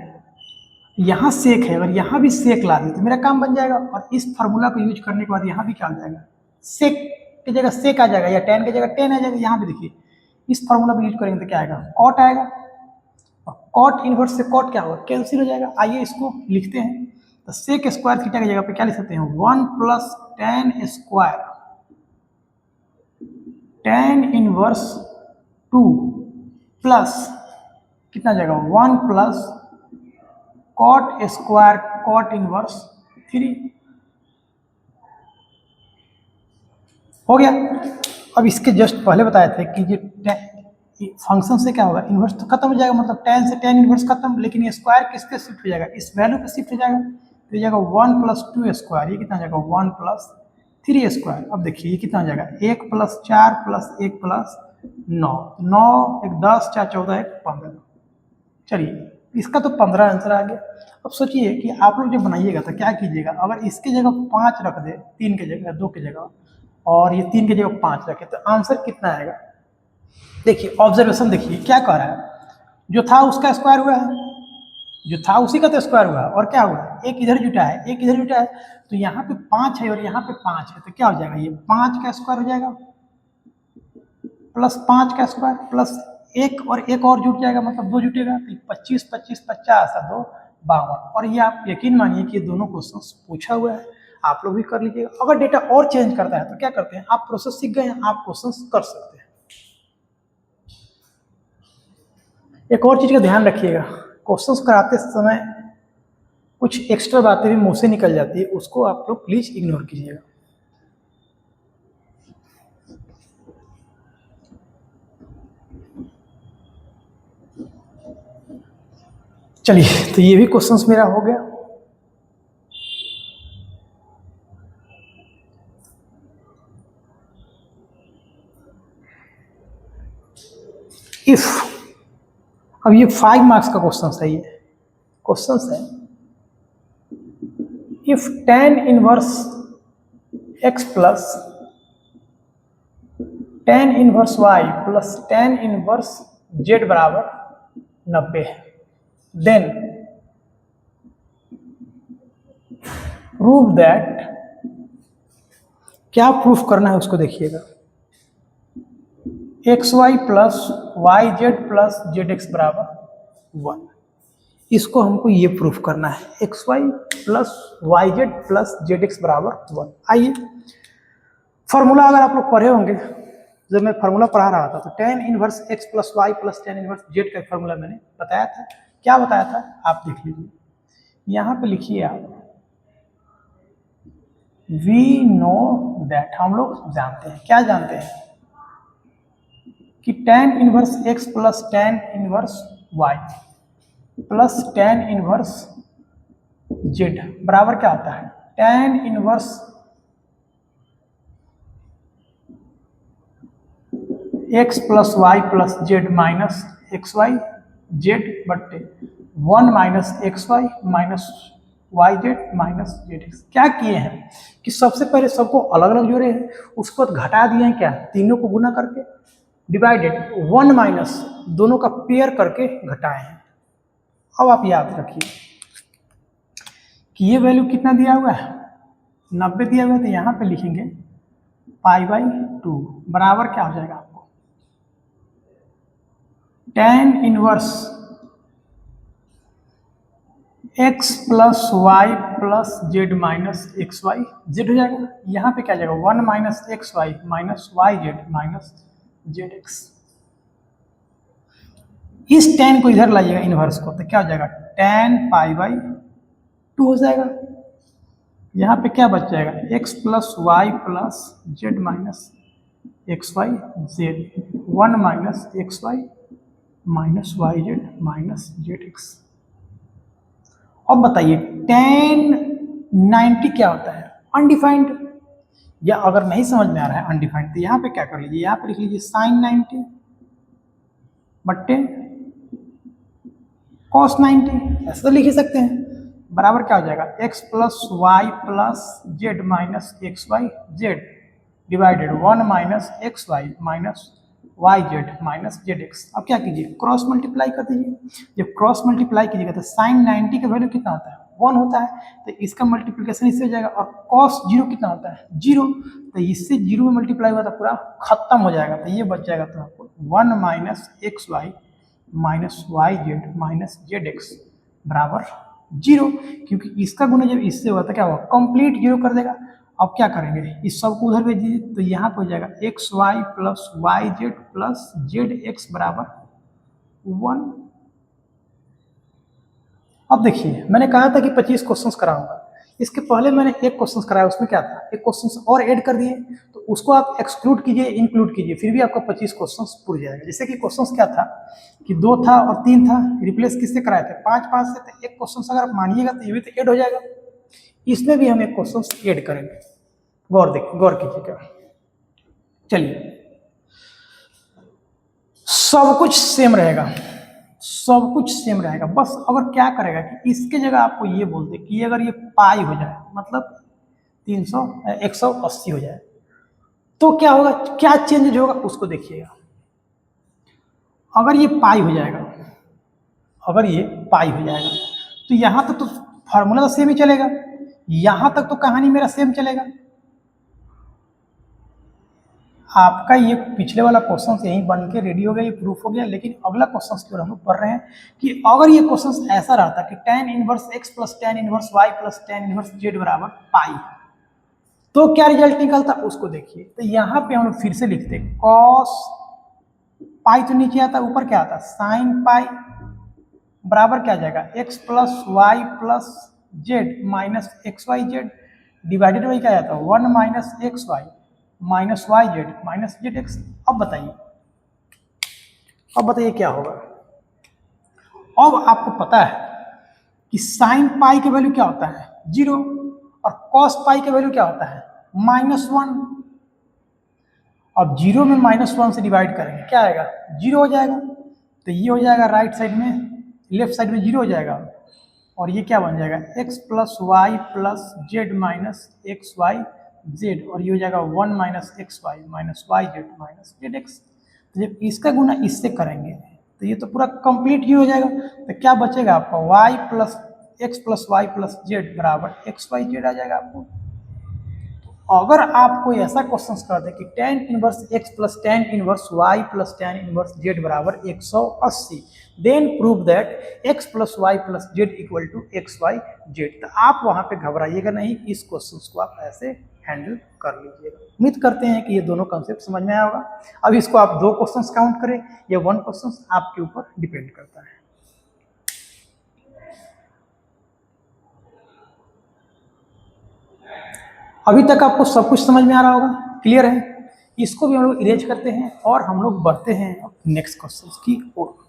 यहाँ सेक है और यहाँ भी सेक ला दें तो मेरा काम बन जाएगा, और इस फार्मूला को यूज करने के बाद यहाँ भी क्या आ जाएगा, सेक की जगह सेक आ जाएगा, या tan की जगह tan आ जाएगा। यहाँ भी देखिए इस फार्मूला को यूज करेंगे तो क्या आएगा, कॉट आएगा, और कॉट इनवर्स से कॉट क्या होगा, कैंसिल हो जाएगा। आइए इसको लिखते हैं, तो सेक स्क्वायर थीटा की जगह पे क्या लिख सकते हैं, 1 plus tan square tan inverse 2 plus कितना आ जाएगा, 1 plus cot square cot inverse 3 हो गया। अब इसके जस्ट पहले बताए थे कि ये फंक्शन से क्या होगा, इनवर्स तो खत्म हो जाएगा, मतलब tan से tan इनवर्स खत्म, लेकिन ये स्क्वायर किस पे शिफ्ट हो जाएगा, इस वैल्यू पे शिफ्ट हो जाएगा। तो ये जाएगा 1 प्लस 2 स्क्वायर, ये कितना हो जाएगा 1 प्लस 3 स्क्वायर। अब देखिए ये कितना हो जाएगा, 1 प्लस 4 प्लस 1 प्लस 9, 9 1 10 4 14 1 15। चलिए इसका तो 15 आंसर आ गया। अब सोचिए कि आप लोग जब बनाइएगा तो क्या कीजिएगा, अगर इसके जगह 5 रख दे, 3 की जगह 2 की जगह, और ये 3 की जगह 5 रखे, तो आंसर कितना आएगा। देखिए ऑब्जर्वेशन देखिए क्या कह रहा है, जो था उसका स्क्वायर हुआ है, जो था उसी का तो स्क्वायर हुआ है, और क्या हुआ है, एक इधर जुटा है एक इधर जुटा है, तो यहाँ पे 5 है और यहाँ पे 5 है, तो क्या हो जाएगा, ये 5 का स्क्वायर हो जाएगा प्लस 5 का स्क्वायर प्लस एक और जुट जाएगा, मतलब 2 जुटेगा, तो 25 25 50 और 2 52। और ये आप यकीन मानिए कि ये दोनों क्वेश्चंस पूछा हुआ है, आप लोग भी कर लीजिएगा। अगर डेटा और चेंज करता है तो क्या करते हैं, आप प्रोसेस सीख गए हैं, आप क्वेश्चंस कर सकते हैं। एक और चीज का ध्यान रखिएगा, क्वेश्चंस कराते समय कुछ एक्स्ट्रा बातें भी मुंह से निकल जाती है, उसको आप लोग प्लीज इग्नोर कीजिएगा। चलिए तो ये भी क्वेश्चंस मेरा हो गया। इफ, अब ये 5 मार्क्स का क्वेश्चन है, ये क्वेश्चन है, if tan inverse x plus tan inverse y plus tan inverse z बराबर 90 है, देन प्रूव दैट, क्या प्रूफ करना है उसको देखिएगा, x y plus y z plus z x बराबर 1। इसको हमको ये प्रूफ करना है, x y plus y z plus z x बराबर 1। आइए फॉर्मूला अगर आप लोग पढ़े होंगे, जब मैं फार्मूला पढ़ा रहा था तो tan inverse x plus y plus tan inverse z का फार्मूला मैंने बताया था। क्या बताया था आप देख लीजिए, यहाँ पे लिखिए आप, वी नो दैट, हम लोग जानते हैं, क्या जानते हैं कि tan inverse x plus tan inverse y plus tan inverse z बराबर क्या होता है, tan inverse x plus y plus z minus x y z बट्टे 1 minus x y minus y z minus z x. क्या किए हैं कि सबसे पहले सबको अलग अलग जोड़े हैं, उसको घटा दिए हैं, क्या तीनों को गुना करके, डिवाइडेड 1 माइनस दोनों का पेयर करके घटाए हैं। अब आप याद रखिए कि ये वैल्यू कितना दिया हुआ है, 90 दिया हुआ है, तो यहाँ पे लिखेंगे π/2 बराबर क्या हो जाएगा आपको, tan inverse x plus y plus z minus x y z हो जाएगा। यहाँ पे क्या जाएगा 1 minus x y minus y z minus z x. इस tan को इधर लाइएगा इनवर्स को, तो क्या हो जाएगा tan π/2 हो जाएगा। यहाँ पे क्या बच जाएगा, x plus y plus z minus x y z, 1 minus x y minus y z minus z x. अब बताइए tan 90 क्या होता है, अनडिफाइंड। या अगर नहीं समझ में आ रहा है अनडिफाइंड तो यहाँ पे क्या कर लीजिए, यहाँ पे लिख लीजिए साइन 90 बट्टे कॉस 90, ऐसा तो लिख ही सकते हैं। बराबर क्या हो जाएगा, x plus y plus z minus x y z divided 1 minus x y minus y z minus z x. अब क्या कीजिए, क्रॉस मल्टीप्लाई कर दीजिए। जब क्रॉस मल्टीप्लाई कीजिएगा तो साइन 90 का वैल्यू कितना होता है, 1 होता है, तो इसका मल्टीप्लिकेशन इससे हो जाएगा। और कॉस 0 कितना होता है, 0, तो इससे 0 में मल्टीप्लाई हुआ तो पूरा खत्म हो जाएगा। तो ये बच जाएगा तो आपको 1 minus x y minus y z minus z x बराबर 0, क्योंकि इसका गुना जब इससे हुआ तो क्या हुआ, कंप्लीट 0 कर देगा। अब क्या करेंगे, इस सब को उधर भेज दीजिए, तो यहाँ पे हो जाएगा x y plus y z plus z x बराबर 1। अब देखिए मैंने कहा था कि 25 क्वेश्चंस कराऊंगा, इसके पहले मैंने एक क्वेश्चन कराया, उसमें क्या था, एक क्वेश्चन और ऐड कर दिए, तो उसको आप एक्सक्लूड कीजिए इंक्लूड कीजिए, फिर भी आपका 25 क्वेश्चन पूरा जाएगा। जैसे कि क्वेश्चन क्या था कि 2 था और 3 था, रिप्लेस किससे कराए थे, 5 से, तो एक क्वेश्चन अगर आप मानिएगा तो ये भी तो ऐड हो जाएगा। इसमें भी हम एक क्वेश्चन ऐड करेंगे, गौर कीजिएगा। चलिए सब कुछ सेम रहेगा, सब कुछ सेम रहेगा, बस अगर क्या करेगा कि इसके जगह आपको ये बोल दे कि अगर ये पाई हो जाए, मतलब 180 हो जाए, तो क्या होगा, क्या चेंज होगा उसको देखिएगा। अगर ये पाई हो जाएगा, अगर ये पाई हो जाएगा तो यहां तक तो फार्मूला तो सेम ही चलेगा, यहां तक तो कहानी मेरा सेम चलेगा। आपका ये पिछले वाला क्वेश्चन यहीं बन के रेडी हो गया, ये प्रूफ हो गया। लेकिन अगला क्वेश्चन की ओर हम लोग पढ़ रहे हैं कि अगर ये क्वेश्चन ऐसा रहता कि tan inverse x plus tan inverse y plus tan inverse z बराबर पाई, तो क्या रिजल्ट निकलता उसको देखिए। तो यहाँ पे हम लोग फिर से लिखते cos पाई, तो नीचे आता, ऊपर क्या आता साइन पाई बराबर क्या आ जाएगा x plus y plus z minus x y z divided by क्या जाता है 1 minus x y minus y z minus z x. अब बताइए क्या होगा। अब आपको पता है कि साइन पाई का वैल्यू क्या होता है 0 और कॉस पाई का वैल्यू क्या होता है -1। अब 0 में -1 से डिवाइड करेंगे क्या आएगा 0 हो जाएगा, तो ये हो जाएगा राइट साइड में, लेफ्ट साइड में 0 हो जाएगा, और ये क्या बन जाएगा x plus y plus z minus x y z, और ये हो जाएगा 1 minus x y minus y z minus z x. तो जब इसका गुना इससे करेंगे तो ये तो पूरा कंप्लीट ही हो जाएगा। तो क्या बचेगा आपका y plus x plus y plus z बराबर एक्स वाई जेड आ जाएगा आपको। अगर आपको ऐसा क्वेश्चन कर दे कि tan inverse x plus tan inverse y plus tan inverse z बराबर 180, then prove that x plus y plus z equal to x y z, तो आप वहां पे घबराइएगा नहीं, इस क्वेश्चन को आप ऐसे हैंडल कर लीजिएगा। उम्मीद करते हैं कि ये दोनों कॉन्सेप्ट समझ में आया होगा। अब इसको आप 2 क्वेश्चंस काउंट करें या 1 क्वेश्चन, आपके ऊपर डिपेंड करता है। अभी तक आपको सब कुछ समझ में आ रहा होगा, क्लियर है। इसको भी हम लोग इरेज करते हैं और हम लोग बढ़ते हैं नेक्स्ट क्वेश्चन की ओर।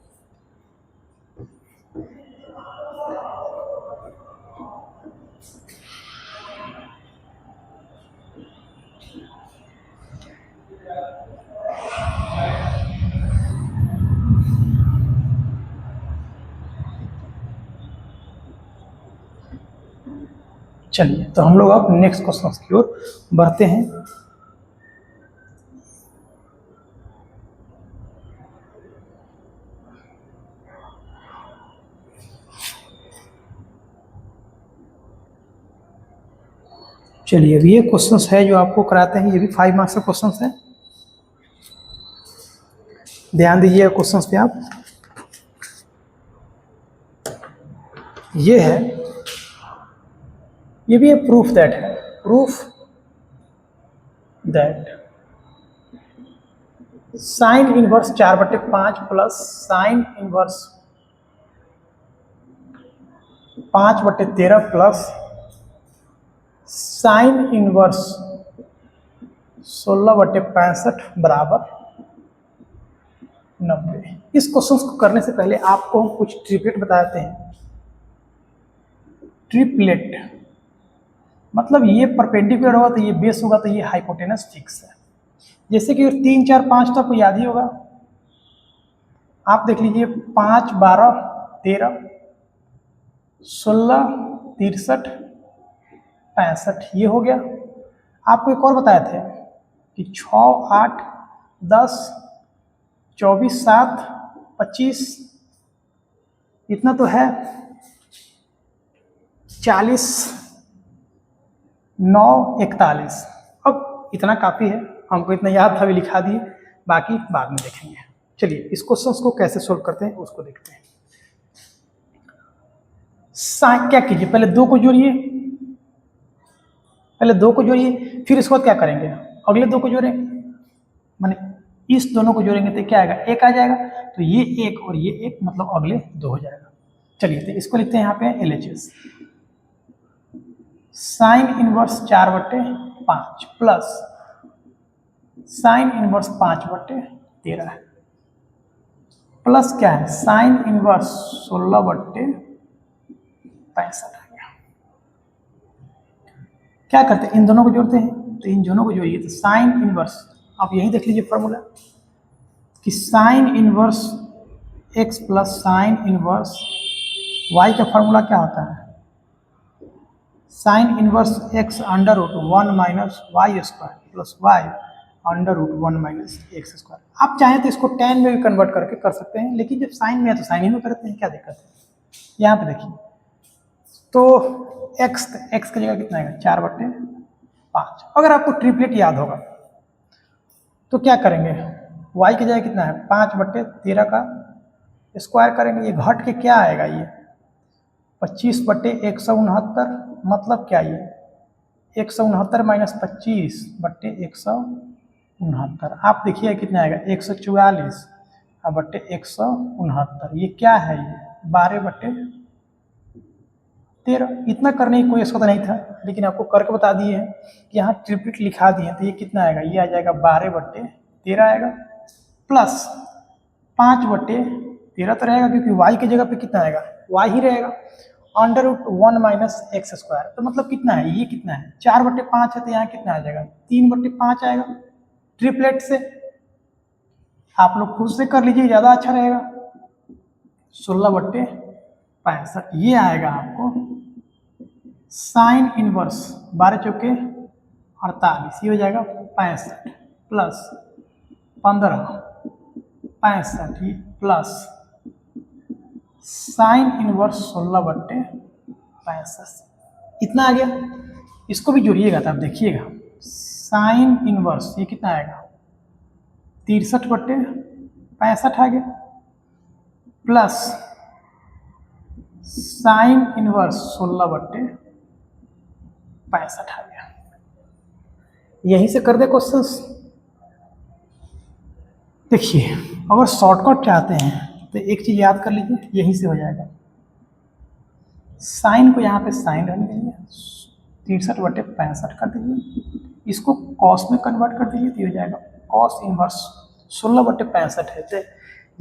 चलिए तो हम लोग अब नेक्स्ट क्वेश्चन की ओर बढ़ते हैं। चलिए अब ये क्वेश्चंस है जो आपको कराते हैं, ये भी 5 मार्क्स का क्वेश्चंस है, ध्यान दीजिए क्वेश्चंस पे आप। ये है, ये भी एक प्रूफ दैट है, proof that sine inverse 4/5 plus sine inverse 5/13 plus sine inverse 16/65 बराबर 90। इस क्वेश्चन को करने से पहले आपको हम कुछ ट्रिपलेट बताते हैं। ट्रिपलेट मतलब ये परपेंडिकुलर होगा तो ये बेस होगा तो ये हाइपोटेनस फिक्स है। जैसे कि 3, 4, 5 तो आपको याद ही होगा। आप देख लीजिए 5, 12, 13, 16, 63, 65 ये हो गया। आपको एक और बताए थे कि 6, 8, 10, 24, 7, 25 इतना तो है, 40, 9, 41। अब इतना काफ़ी है, हमको इतना याद था भी लिखा दिए, बाकी बाद में देखेंगे। चलिए इस क्वेश्चन को कैसे सोल्व करते हैं उसको देखते हैं। क्या कीजिए, पहले 2 को जोड़िए, फिर इसके बाद क्या करेंगे, अगले 2 को जोड़ेंगे, माने इस दोनों को जोड़ेंगे तो क्या आएगा, 1 आ जाएगा। तो ये 1 और ये 1 मतलब अगले 2 हो जाएगा। चलिए तो इसको लिखते हैं यहाँ पे LHS। Sine inverse 4/5 plus sine inverse 5/13 plus क्या है, साइन इनवर्स 16/65 आ गया। क्या करते हैं, इन दोनों को जोड़ते हैं। तो इन दोनों को जोड़िए तो साइन इनवर्स, आप यही देख लीजिए फॉर्मूला कि sine inverse x plus sine inverse y का फॉर्मूला क्या होता है, sine inverse x √1 minus y square plus y √1 minus x square. आप चाहें तो इसको tan में भी कन्वर्ट करके कर सकते हैं, लेकिन जब साइन में है तो साइन ही में करते हैं, क्या दिक्कत है। यहाँ पे देखिए तो x की जगह कितना आएगा, 4/5। अगर आपको ट्रिपलेट याद होगा तो क्या करेंगे, y की जगह कितना है, 5/13 का स्क्वायर करेंगे। ये घट के क्या आएगा, ये 25/169 मतलब क्या, ये 169 माइनस 25/169। आप देखिए कितना आएगा, 144/169। ये क्या है, ये 12/13। इतना करने की कोई आवश्यकता नहीं था, लेकिन आपको करके बता दिए हैं कि यहाँ ट्रिपलेट लिखा दिए हैं। तो ये कितना आएगा, ये आ जाएगा 12/13 आएगा प्लस 5/13 तो रहेगा, क्योंकि y की जगह पे कितना आएगा, y ही रहेगा, √1 माइनस एक्स स्क्वायर। तो मतलब कितना है, ये कितना है, 4/5 है, तो यहाँ कितना आ जाएगा, 3/5 आएगा। ट्रिपलेट से आप लोग खुद से कर लीजिए, ज़्यादा अच्छा रहेगा। 16/65 ये आएगा आपको साइन इनवर्स 12 चौके 48, ये हो जाएगा 65 प्लस 15/65 प्लस साइन इनवर्स 16/65 इतना आ गया। इसको भी जोड़िएगा तो आप देखिएगा, साइन इनवर्स ये कितना आएगा, 63/65 आ गया प्लस साइन इनवर्स 16/65 आ गया। यहीं से कर दे क्वेश्चंस। देखिए अगर शॉर्टकट चाहते हैं तो एक चीज याद कर लीजिए, यहीं से हो जाएगा। साइन को यहाँ पे साइन रहने दीजिए, 63/65 कर दीजिए, इसको कॉस में कन्वर्ट कर दीजिए, तो ये हो जाएगा कॉस इनवर्स 16/65 है। तो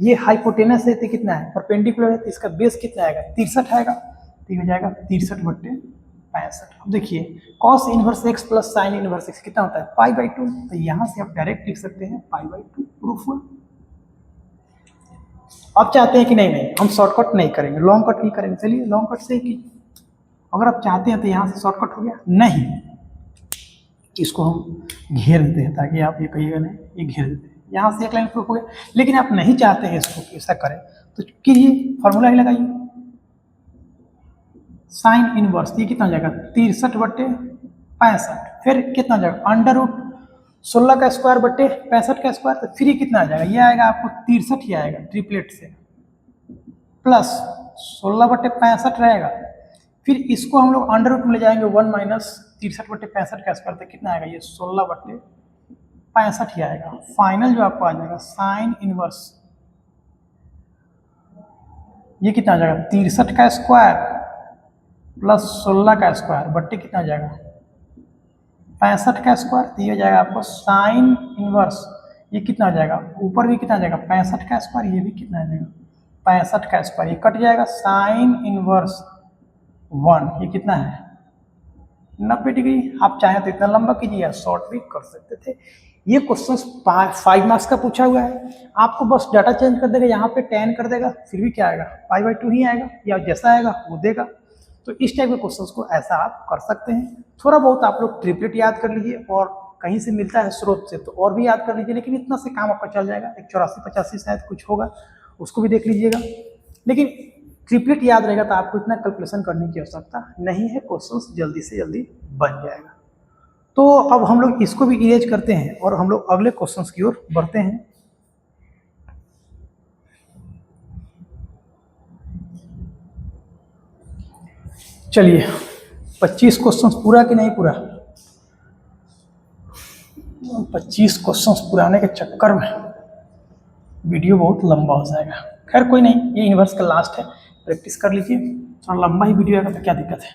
ये हाइपोटेनस है तो कितना है, परपेंडिकुलर है, तो इसका बेस कितना आएगा, 63 आएगा, तो ये हो जाएगा 63/65। अब देखिए cos inverse x plus sine inverse x कितना होता है, π/2। तो यहाँ से आप डायरेक्ट लिख सकते हैं π/2, प्रूफ हुआ। आप चाहते हैं कि नहीं हम शॉर्टकट नहीं करेंगे, लॉन्ग कट नहीं करेंगे, चलिए लॉन्ग कट से ही कीजिए। अगर आप चाहते हैं तो यहाँ से शॉर्टकट हो गया, नहीं इसको हम घेर देते हैं ताकि आप ये कहिएगा नहीं, ये घेर देते हैं, यहाँ से एक लाइन प्रूफ हो गया। लेकिन आप नहीं चाहते हैं इसको ऐसा करें तो कीजिए, फॉर्मूला ही लगाइए। साइन इनवर्स ये कितना हो जाएगा, 63/65, फिर कितना हो जाएगा, √16 का स्क्वायर बटे 65 का स्क्वायर, तो फिर ये कितना आ जाएगा, ये आएगा आपको 63 ही आएगा ट्रिपलेट से, प्लस 16/65 रहेगा। फिर इसको हम लोग √ में ले जाएंगे, 1 माइनस 63/65 का स्क्वायर, तो कितना आएगा, ये 16/65 ही आएगा। फाइनल जो आपको आ जाएगा साइन इनवर्स ये कितना आ जाएगा, 63 का स्क्वायर प्लस 16 का स्क्वायर बट्टे कितना आ जाएगा 65 का स्क्वायर, तो ये हो जाएगा आपको साइन इनवर्स, ये कितना हो जाएगा, ऊपर भी कितना आ जाएगा 65 का स्क्वायर, ये भी कितना आ जाएगा 65 का स्क्वायर, ये कट जाएगा साइन इनवर्स 1, ये कितना है 90 डिग्री। आप चाहें तो इतना लंबा कीजिए या शॉर्ट भी कर सकते थे। ये क्वेश्चन 5 मार्क्स का पूछा हुआ है, आपको बस डाटा चेंज कर देगा, यहाँ पे 10 कर देगा, फिर भी क्या आएगा π/2 ही आएगा, या जैसा आएगा वो देगा। तो इस टाइप के क्वेश्चंस को ऐसा आप कर सकते हैं। थोड़ा बहुत आप लोग ट्रिपलेट याद कर लीजिए, और कहीं से मिलता है स्रोत से तो और भी याद कर लीजिए, लेकिन इतना से काम आपका चल जाएगा। एक 84-85 शायद कुछ होगा, उसको भी देख लीजिएगा। लेकिन ट्रिपलेट याद रहेगा तो आपको इतना कैलकुलेशन करने की आवश्यकता नहीं है, क्वेश्चंस जल्दी से जल्दी बन जाएगा। तो अब हम लोग इसको भी इरेज करते हैं और हम लोग अगले क्वेश्चंस की ओर बढ़ते हैं। चलिए 25 क्वेश्चंस पूरा कि नहीं पूरा, 25 क्वेश्चंस पुराने के चक्कर में वीडियो बहुत लंबा हो जाएगा। खैर कोई नहीं, ये यूनिवर्स का लास्ट है, प्रैक्टिस कर लीजिए। थोड़ा लंबा ही वीडियो आएगा तो क्या दिक्कत है,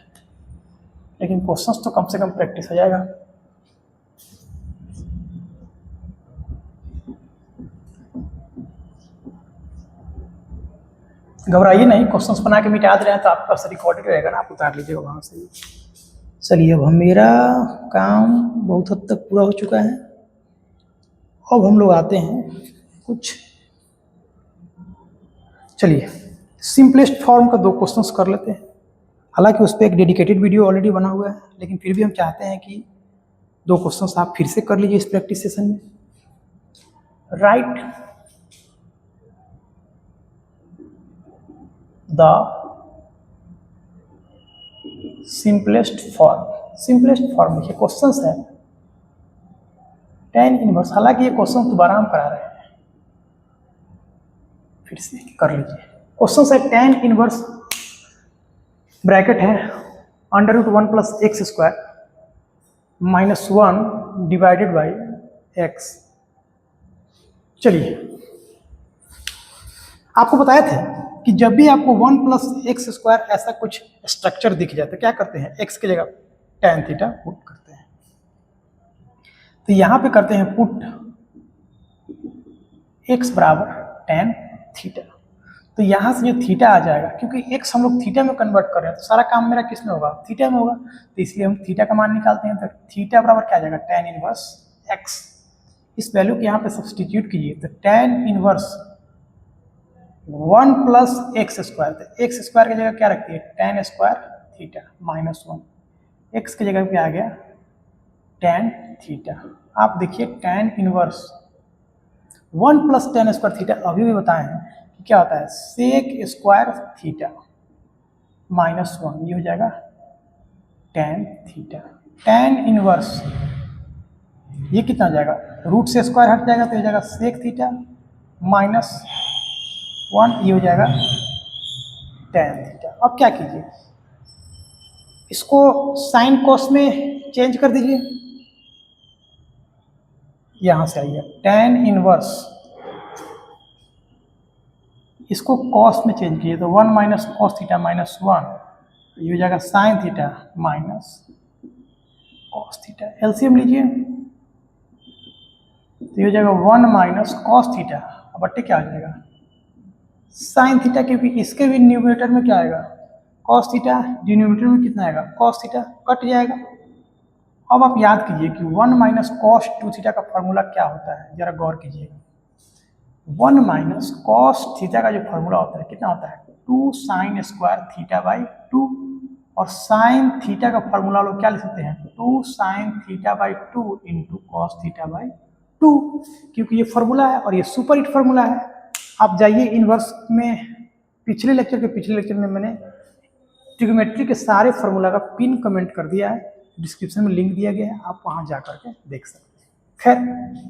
लेकिन क्वेश्चंस तो कम से कम प्रैक्टिस हो जाएगा। घबराइए नहीं, क्वेश्चंस बना के मिटा दे रहे हैं तो आपके पास रिकॉर्डेड रहेगा ना, आप उतार लीजिएगा वहाँ से। चलिए अब मेरा काम बहुत हद तक पूरा हो चुका है। अब हम लोग आते हैं कुछ, चलिए सिंपलेस्ट फॉर्म का 2 क्वेश्चंस कर लेते हैं। हालांकि उस पर एक डेडिकेटेड वीडियो ऑलरेडी बना हुआ है, लेकिन फिर भी हम चाहते हैं कि 2 क्वेश्चंस आप फिर से कर लीजिए इस प्रैक्टिस सेशन में। राइट द सिंपलेस्ट फॉर्म लिखिए, क्वेश्चंस है tan इनवर्स। हालांकि ये क्वेश्चन दोबारा हम करा रहे हैं, फिर से कर लीजिए। क्वेश्चन है tan इनवर्स, ब्रैकेट है √1 + x² - 1 डिवाइडेड बाई x। चलिए आपको बताए थे कि जब भी आपको 1 + x² ऐसा कुछ स्ट्रक्चर दिख जाए तो क्या करते हैं, x की जगह tan थीटा पुट करते हैं। तो यहां पे करते हैं पुट x बराबर tan थीटा। तो यहां से जो थीटा आ जाएगा, क्योंकि x हम लोग थीटा में कन्वर्ट कर रहे हैं तो सारा काम मेरा किस में होगा, थीटा में होगा। तो इसलिए हम थीटा का मान निकालते हैं। तो थीटा बराबर क्या आ जाएगा tan इनवर्स x। इस वैल्यू को यहाँ पे सब्सटीट्यूट कीजिए, तो tan इनवर्स 1 + x²। तो x² की जगह क्या रखती है tan² थीटा -1, x की जगह पे आ गया tan थीटा। आप देखिए tan इनवर्स 1 + tan² थीटा अभी भी बताए हैं कि क्या होता है sec² थीटा -1, ये हो जाएगा tan थीटा। tan इनवर्स ये कितना हो जाएगा, रूट से स्क्वायर हट जाएगा तो हो जाएगा sec थीटा -1, ये हो जाएगा tan थीटा। अब क्या कीजिए, इसको साइन कॉस में चेंज कर दीजिए। यहां से आइए tan इनवर्स, इसको कॉस में चेंज कीजिए तो 1 - cos थीटा -1, ये हो जाएगा sine theta cos theta. LCM लीजिए तो ये हो जाएगा 1 - cos थीटा, अब बट्टे क्या आ जाएगा साइन थीटा, क्योंकि इसके भी न्यूमरेटर में क्या आएगा cos थीटा, डिनोमिनेटर में कितना आएगा cos थीटा, कट जाएगा। अब आप याद कीजिए कि 1 - cos 2 थीटा का फॉर्मूला क्या होता है, जरा गौर कीजिएगा। 1 - cos थीटा का जो फॉर्मूला होता है कितना होता है 2 sin² θ/2, और साइन थीटा का फॉर्मूला लोग क्या लिख सकते हैं 2 sin θ/2 × cos θ/2, क्योंकि ये फॉर्मूला है और ये सुपर हिट फॉर्मूला है। आप जाइए इनवर्स में, पिछले लेक्चर में मैंने ट्रिग्नोमेट्री के सारे फॉर्मूला का पिन कमेंट कर दिया है, डिस्क्रिप्शन में लिंक दिया गया है, आप वहां जा करके देख सकते हैं। खैर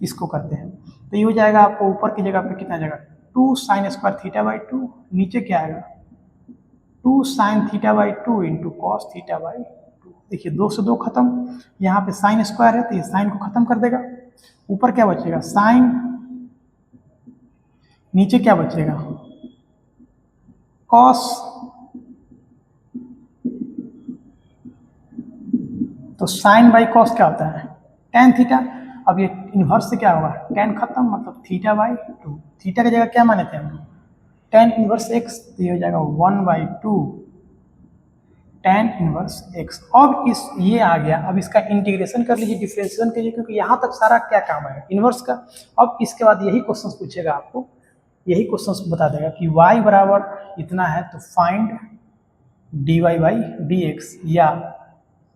इसको करते हैं, तो ये हो जाएगा आपको ऊपर की जगह पे कितना आ जाएगा 2 sin² θ/2, नीचे क्या आएगा 2 sin θ/2 × cos θ/2। देखिए 2 से 2 खत्म, यहाँ पे साइन स्क्वायर है तो ये साइन को खत्म कर देगा। ऊपर क्या बचेगा साइन, नीचे क्या बचेगा cos। तो साइन बाई कॉस क्या होता है? Tan theta. अब ये इन्वर्स से क्या होगा? टेन खत्म, मतलब थीटा बाई टू। थीटा की जगह क्या माने थे हम? टेन इनवर्स एक्स, तो ये हो जाएगा 1/2 टेन इनवर्स एक्स। अब इस ये आ गया, अब इसका इंटीग्रेशन कर लीजिए, डिफरेंशिएशन कीजिए, क्योंकि यहाँ तक सारा क्या काम है? इनवर्स का। अब इसके बाद यही क्वेश्चन पूछेगा आपको, यही क्वेश्चन बता देगा कि y बराबर इतना है तो find dy by d x या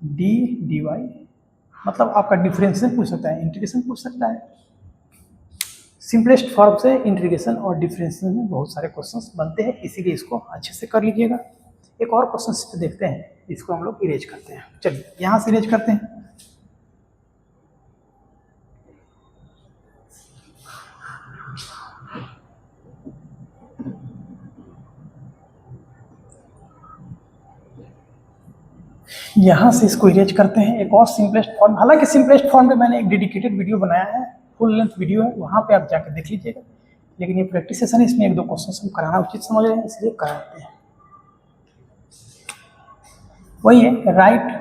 dy, मतलब आपका डिफरेंशिएशन पूछ सकता है, इंटीग्रेशन पूछ सकता है। सिंपलेस्ट फॉर्म से इंटीग्रेशन और डिफरेंशिएशन में बहुत सारे क्वेश्चंस बनते हैं, इसीलिए इसको अच्छे से कर लीजिएगा। एक और क्वेश्चन इस पे देखते हैं, इसको हम लोग इरेज करते हैं। चलिए यहाँ से इरेज करते हैं। यहाँ से इसको इरेज करते हैं। एक और सिंपलेस्ट फॉर्म, हालांकि सिंपलेस्ट फॉर्म में मैंने एक डेडिकेटेड वीडियो बनाया है, फुल लेंथ वीडियो है, वहाँ पे आप जाकर देख लीजिएगा। लेकिन ये प्रैक्टिस सेशन है, इसमें एक दो क्वेश्चन हम कराना उचित समझ रहे हैं, इसलिए कराते हैं। वही है, right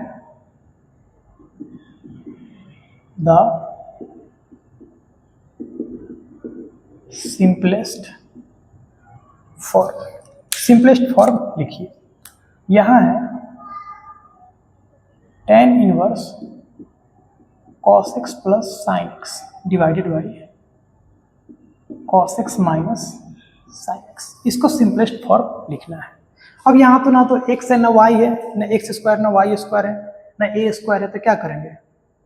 the simplest form. Simplest form लिखिए, यहाँ है tan inverse cos x plus sine x divided by cos x minus sine x. इसको सिंपलेस्ट फॉर्म लिखना है। अब यहाँ तो ना तो एक्स है ना वाई है, ना एक्स स्क्वायर ना वाई स्क्वायर है ना ए स्क्वायर है, तो क्या करेंगे?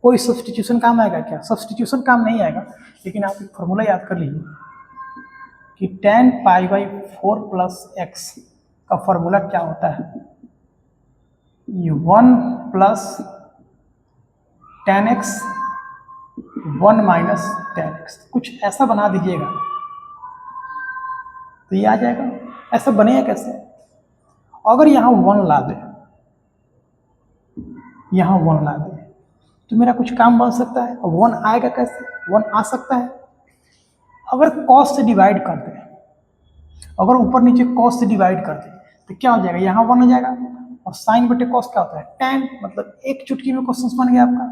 कोई सब्सटीट्यूशन काम आएगा क्या? सब्सटीट्यूशन काम नहीं आएगा, लेकिन आप एक फॉर्मूला याद कर लीजिए कि ten pi by four plus x का फॉर्मूला क्या होता है? ये one plus ten x one minus ten x, कुछ ऐसा बना दीजिएगा तो ये आ जाएगा। ऐसा बनेगा कैसे? अगर यहाँ वन ला दे, यहाँ वन ला दे तो मेरा कुछ काम बन सकता है। और वन आएगा कैसे? वन आ सकता है अगर कॉस से डिवाइड कर दे, अगर ऊपर नीचे कॉस से डिवाइड कर दे तो क्या हो जाएगा? यहाँ वन हो जाएगा। और साइन बटे कॉस क्या होता है? टेन, मतलब एक चुटकी में क्वेश्चन बन गया आपका।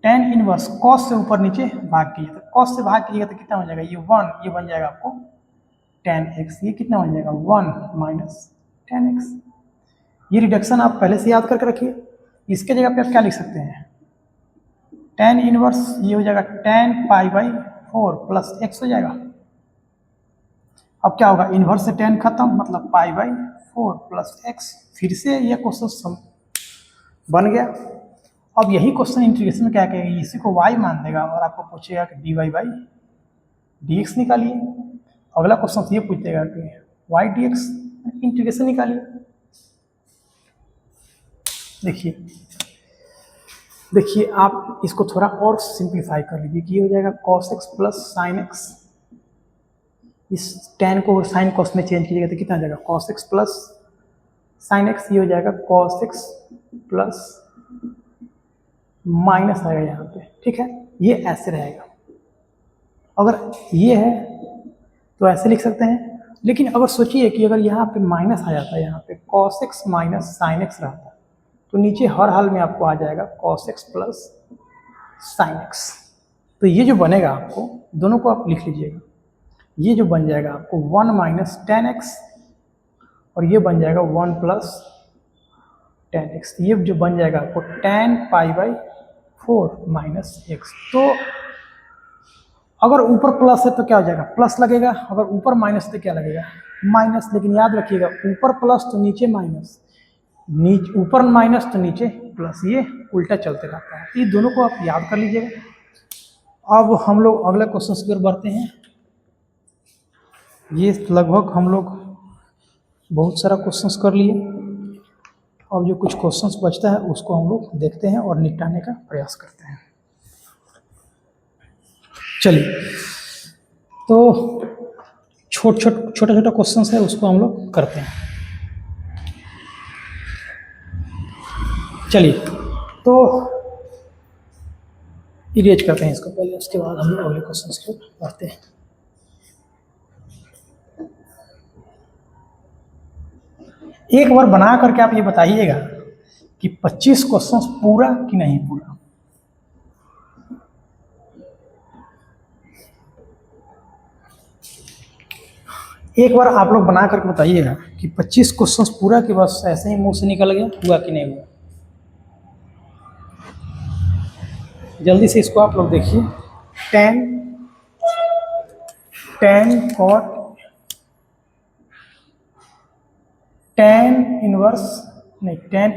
टेन इनवर्स कॉस से ऊपर नीचे भाग कीजिए, तो कॉस से भाग कीजिएगा तो कितना हो जाएगा? ये वन, ये बन जाएगा आपको टेन एक्स। ये कितना बन जाएगा? One minus ten x. ये रिडक्शन आप पहले से याद करके रखिए। इसके जगह पे आप क्या लिख सकते हैं? टेन इनवर्स ये हो जाएगा ten pi by four plus x हो जाएगा। अब क्या होगा? इनवर्स से टेन खत्म, मतलब pi by four plus x. फिर से ये क्वेश्चन बन गया। अब यही क्वेश्चन इंटीग्रेशन में क्या कहेगा? इसी को y मान देगा और आपको पूछेगा कि dy बाई dx निकालिए। अगला क्वेश्चन ये पूछ देगा कि y dx इंटीग्रेशन निकालिए। देखिए आप इसको थोड़ा और सिंप्लीफाई कर लीजिए कि ये हो जाएगा cos x plus sine x. इस टेन को साइन कॉस में चेंज कीजिएगा तो कितना आ जाएगा? cos x plus sine x. ये हो जाएगा cos x प्लस माइनस आएगा यहाँ पे, ठीक है। ये ऐसे रहेगा। अगर ये है तो ऐसे लिख सकते हैं, लेकिन अगर सोचिए कि अगर यहाँ पे माइनस आ जाता है, यहाँ पे cos x minus sine x रहता तो नीचे हर हाल में आपको आ जाएगा cos x plus sine x. तो ये जो बनेगा आपको, दोनों को आप लिख लीजिएगा, ये जो बन जाएगा आपको वन माइनस टेन एक्स और ये बन जाएगा वन प्लस टेन एक्स। ये जो बन जाएगा आपको ten pi by four minus x. तो अगर ऊपर प्लस है तो क्या हो जाएगा? प्लस लगेगा। अगर ऊपर माइनस तो क्या लगेगा? माइनस। लेकिन याद रखिएगा, ऊपर प्लस तो नीचे माइनस, नीचे ऊपर माइनस तो नीचे प्लस, ये उल्टा चलते रहता है। ये दोनों को आप याद कर लीजिएगा। अब हम लोग अगले क्वेश्चन की ओर बढ़ते हैं। ये लगभग हम लोग बहुत सारा क्वेश्चंस कर लिए। अब जो कुछ क्वेश्चंस बचता है उसको हम लोग देखते हैं और निपटाने का प्रयास करते हैं। चलिए, तो छोटा क्वेश्चंस है उसको हम लोग करते हैं। चलिए, तो इरेज करते हैं इसको पहले, उसके बाद हम लोग अगले क्वेश्चंस की ओर बढ़ते हैं। एक बार बना करके आप ये बताइएगा कि 25 क्वेश्चंस पूरा कि नहीं पूरा। एक बार आप लोग बना करके बताइएगा कि 25 क्वेश्चंस पूरा कि बस ऐसे ही मुंह से निकल गया, हुआ कि नहीं हुआ। जल्दी से इसको आप लोग देखिए। 10 cot tan इनवर्स नहीं 10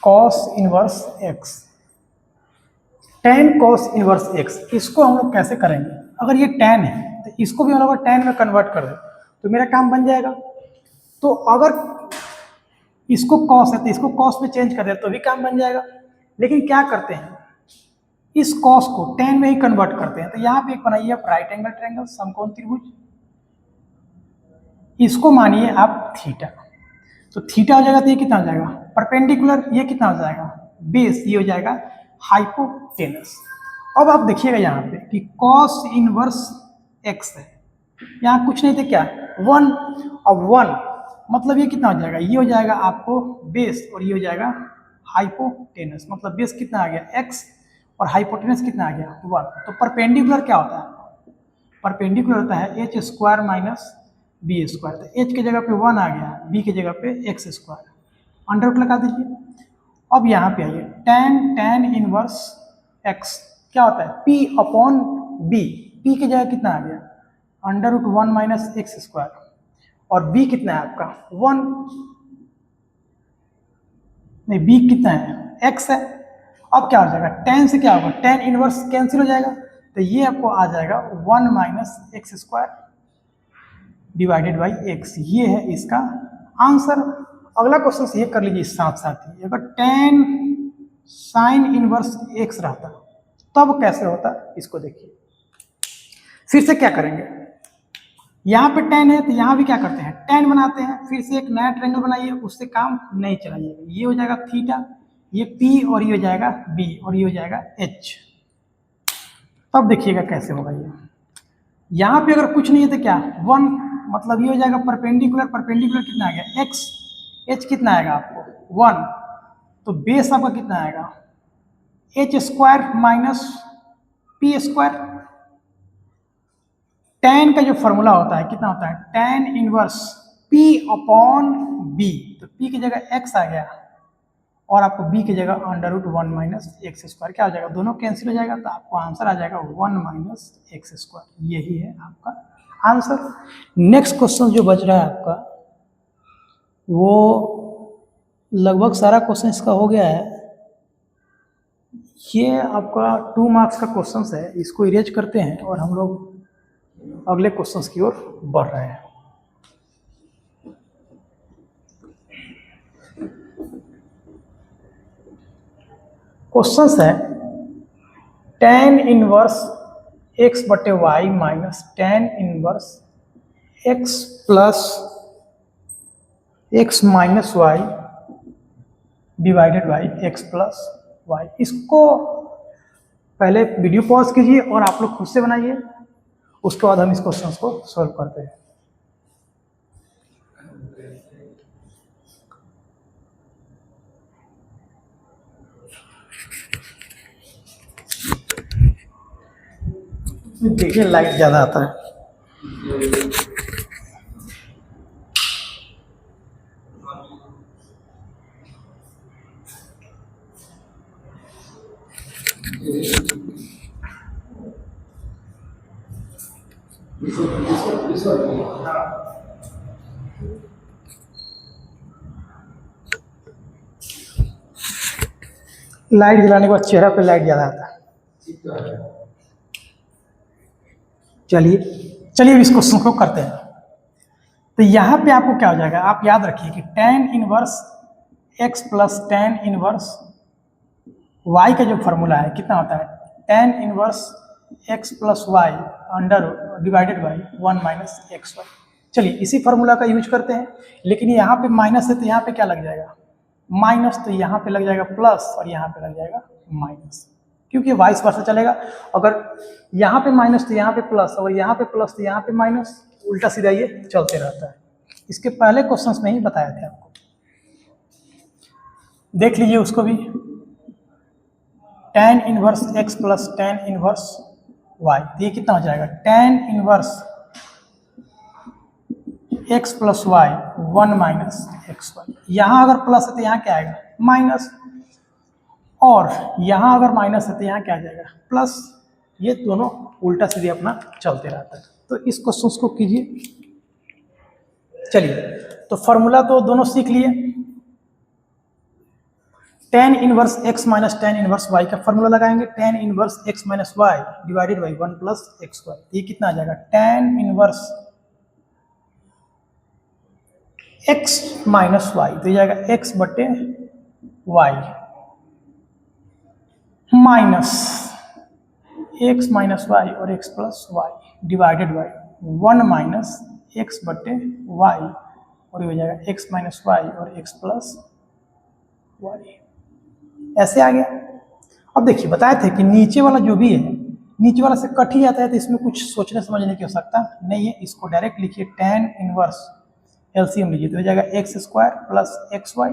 cos inverse x, tan cos inverse x, इसको हम लोग कैसे करेंगे? अगर ये tan है तो इसको भी हम लोग tan में कन्वर्ट कर दें तो मेरा काम बन जाएगा। तो अगर इसको cos है तो इसको cos में चेंज कर दे तो भी काम बन जाएगा। लेकिन क्या करते हैं, इस cos को tan में ही कन्वर्ट करते हैं। तो यहाँ पे एक बनाइए आप राइट एंगल ट्रायंगल समकोण त्रिभुज, इसको मानिए आप थीटा। तो थीटा हो जाएगा तो ये कितना हो जाएगा परपेंडिकुलर, ये कितना हो जाएगा बेस, ये हो जाएगा हाइपोटेनस। अब आप देखिएगा यहाँ पे कि cos इनवर्स x है, यहाँ कुछ नहीं थे क्या 1, अब 1 मतलब ये कितना हो जाएगा, ये हो जाएगा आपको बेस और ये हो जाएगा हाइपोटेनस। मतलब बेस कितना आ गया x और हाइपोटेनस कितना आ गया 1। तो परपेंडिकुलर क्या होता है, परपेंडिकुलर होता है h square minus b square. तो h की जगह पे 1 आ गया, b की जगह पे x स्क्वायर, अंडर रूट लगा दीजिए। अब यहाँ पे आइए tan इनवर्स x क्या होता है p अपॉन b, p की जगह कितना आ गया under root 1 minus x square, और b कितना है आपका 1, नहीं b कितना है x है। अब क्या हो जाएगा tan से क्या होगा, tan इनवर्स कैंसिल हो जाएगा, तो ये आपको आ जाएगा 1 minus x square divided by x। ये है इसका आंसर। अगला क्वेश्चन ये कर लीजिए साथ साथ ही, अगर tan साइन इनवर्स x रहता तब कैसे होता, इसको देखिए। फिर से क्या करेंगे, यहाँ पे tan है तो यहाँ भी क्या करते हैं tan बनाते हैं, फिर से एक नया ट्रायंगल बनाइए, उससे काम नहीं चलाइएगा। ये हो जाएगा थीटा, ये p और ये हो जाएगा b और ये हो जाएगा h। तब देखिएगा कैसे होगा ये। यहाँ पे अगर कुछ नहीं है तो क्या 1, मतलब ये हो जाएगा परपेंडिकुलर, परपेंडिकुलर कितना आ गया x, h कितना आएगा आपको 1, तो बेस आपका कितना आएगा h square minus P square. tan का जो फॉर्मूला होता है कितना होता है tan inverse p upon b, तो p की जगह x आ गया और आपको b की जगह under root 1 minus x square, क्या हो जाएगा दोनों कैंसिल हो जाएगा, तो आपको आंसर आ जाएगा 1 माइनस एक्स स्क्वायर। यही है आपका आंसर। नेक्स्ट क्वेश्चन जो बच रहा है आपका, वो लगभग सारा क्वेश्चन इसका हो गया है। ये आपका 2 मार्क्स का क्वेश्चन है, इसको इरेज करते हैं और हम लोग अगले क्वेश्चन की ओर बढ़ रहे हैं। क्वेश्चन है tan इनवर्स x बटे y minus tan inverse x plus x minus y divided by x plus y. इसको पहले वीडियो पॉज कीजिए और आप लोग खुद से बनाइए, उसके बाद हम इस क्वेश्चन को सॉल्व करते हैं। देखिए लाइट ज़्यादा आता है। लाइट जलाने के बाद चेहरा पे लाइट ज़्यादा आता है। चलिए अब इस क्वेश्चन को करते हैं। तो यहाँ पे आपको क्या हो जाएगा, आप याद रखिए कि tan inverse x plus tan inverse y का जो फॉर्मूला है कितना होता है tan inverse x plus y under divided by 1 minus x y. चलिए इसी फार्मूला का यूज करते हैं, लेकिन यहाँ पे माइनस है तो यहाँ पे क्या लग जाएगा माइनस, तो यहाँ पे लग जाएगा प्लस और यहाँ पे लग जाएगा माइनस, क्योंकि वाइस वर्सा चलेगा। अगर यहाँ पे माइनस तो यहाँ पे प्लस, और यहाँ पे प्लस तो यहाँ पे माइनस, उल्टा सीधा ये चलते रहता है। इसके पहले क्वेश्चंस में ही बताया था आपको। देख लीजिए उसको भी, tan inverse x plus tan inverse y, तो ये कितना हो जाएगा, tan inverse x plus y 1 minus x y. यहाँ अगर प्लस है तो यहाँ क्या आएगा माइनस, और यहाँ अगर माइनस है तो यहाँ क्या आ जाएगा प्लस। ये दोनों उल्टा सीधे अपना चलते रहता है। तो इस क्वेश्चन को कीजिए। चलिए, तो फॉर्मूला तो दोनों सीख लिए। tan inverse x minus tan inverse y का फॉर्मूला लगाएंगे, tan inverse x minus y divided by 1 plus x y. ये कितना आ जाएगा, tan inverse x minus y, तो ये जाएगा x बटे y minus x minus y और x plus y divided by 1 minus x बटे वाई, और ये हो जाएगा x माइनस वाई और x प्लस वाई। ऐसे आ गया। अब देखिए बताए थे कि नीचे वाला जो भी है, नीचे वाला से कट ही जाता है, तो इसमें कुछ सोचने समझने की आवश्यकता नहीं है। इसको डायरेक्ट लिखिए, tan इनवर्स एलसीएम लीजिए तो हो जाएगा x square plus x y.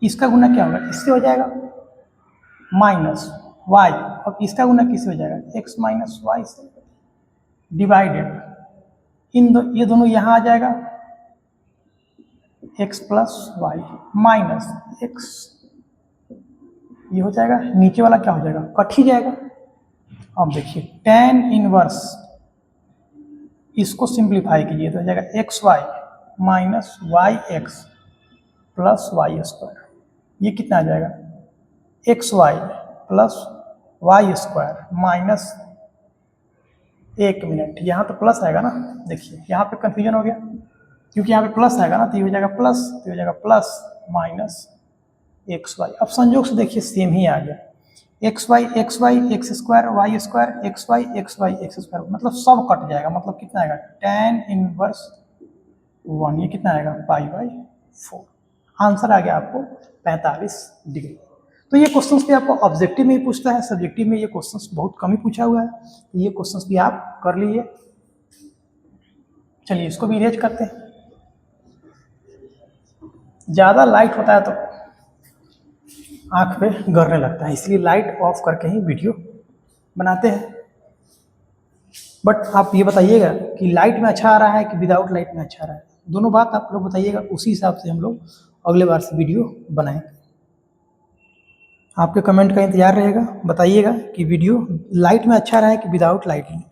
इसका गुना क्या होगा, इससे हो जाएगा माइनस वाई, अब इसका गुना किससे हो जाएगा, एक्स माइनस वाई से, डिवाइडेड ये दोनों यहाँ आ जाएगा x plus y minus x, ये हो जाएगा। नीचे वाला क्या हो जाएगा, कट ही जाएगा। अब देखिए tan इनवर्स, इसको सिंप्लीफाई कीजिए तो हो जाएगा x y minus y x plus y square. ये कितना आ जाएगा, x y plus y square minus, एक मिनट, यहाँ तो प्लस आएगा ना, देखिए यहाँ पे कंफ्यूजन हो गया क्योंकि यहाँ पे प्लस आएगा ना, तो ये हो जाएगा प्लस, तो ये हो जाएगा प्लस माइनस एक्स वाई। अब संयोग से देखिए सेम ही आ गया, x y x square y square x y x square, मतलब सब कट जाएगा। मतलब कितना आएगा, tan इनवर्स 1, ये कितना आएगा पाई बाई 4। आंसर आ गया आपको 45 डिग्री। तो ये क्वेश्चंस भी आपको ऑब्जेक्टिव में ही पूछता है, सब्जेक्टिव में ये क्वेश्चंस बहुत कम ही पूछा हुआ है, तो ये क्वेश्चंस भी आप कर लीजिए। चलिए इसको भी इरेज करते हैं। ज़्यादा लाइट होता है तो आँख पे गड़ने लगता है, इसलिए लाइट ऑफ करके ही वीडियो बनाते हैं। बट आप ये बताइएगा कि लाइट में अच्छा आ रहा है कि विदाउट लाइट में अच्छा आ रहा है, दोनों बात आप लोग बताइएगा, उसी हिसाब से हम लोग अगले बार से वीडियो बनाएंगे। आपके कमेंट का इंतजार रहेगा, बताइएगा कि वीडियो लाइट में अच्छा रहा है कि विदाउट लाइट में।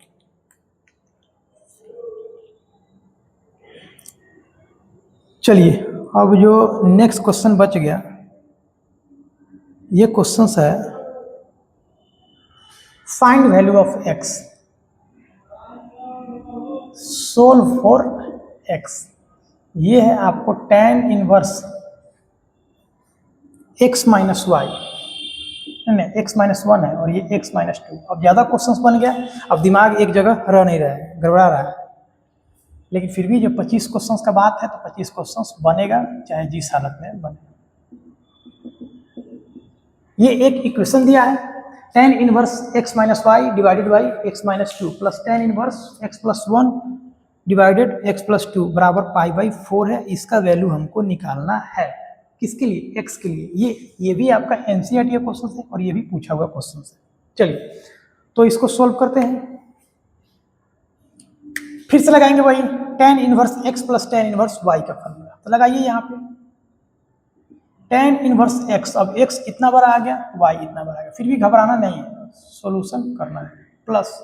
चलिए अब जो नेक्स्ट क्वेश्चन बच गया, ये क्वेश्चन है find value of x, solve for x. ये है आपको tan inverse x minus y, नहीं x माइनस 1 है और ये x माइनस 2। अब ज़्यादा क्वेश्चंस बन गया, अब दिमाग एक जगह रह नहीं रहा है, गड़बड़ा रहा है, लेकिन फिर भी जो 25 क्वेश्चंस का बात है तो 25 क्वेश्चंस बनेगा, चाहे जिस हालत में बने। ये एक इक्वेशन दिया है, tan inverse x minus y divided by x minus 2 plus tan inverse x plus 1 divided x plus 2 बराबर पाई बाई 4 है। इसका वैल्यू हमको निकालना है, किसके लिए, x के लिए। ये भी आपका एनसीईआरटी का क्वेश्चन है और ये भी पूछा हुआ क्वेश्चन है। चलिए तो इसको सोल्व करते हैं। फिर से लगाएंगे वही tan inverse x plus tan inverse y का फॉर्मूला, तो लगाइए यहाँ पे tan इनवर्स x। अब x इतना बड़ा आ गया, y इतना बड़ा आ गया, फिर भी घबराना नहीं है, सॉल्यूशन करना है। प्लस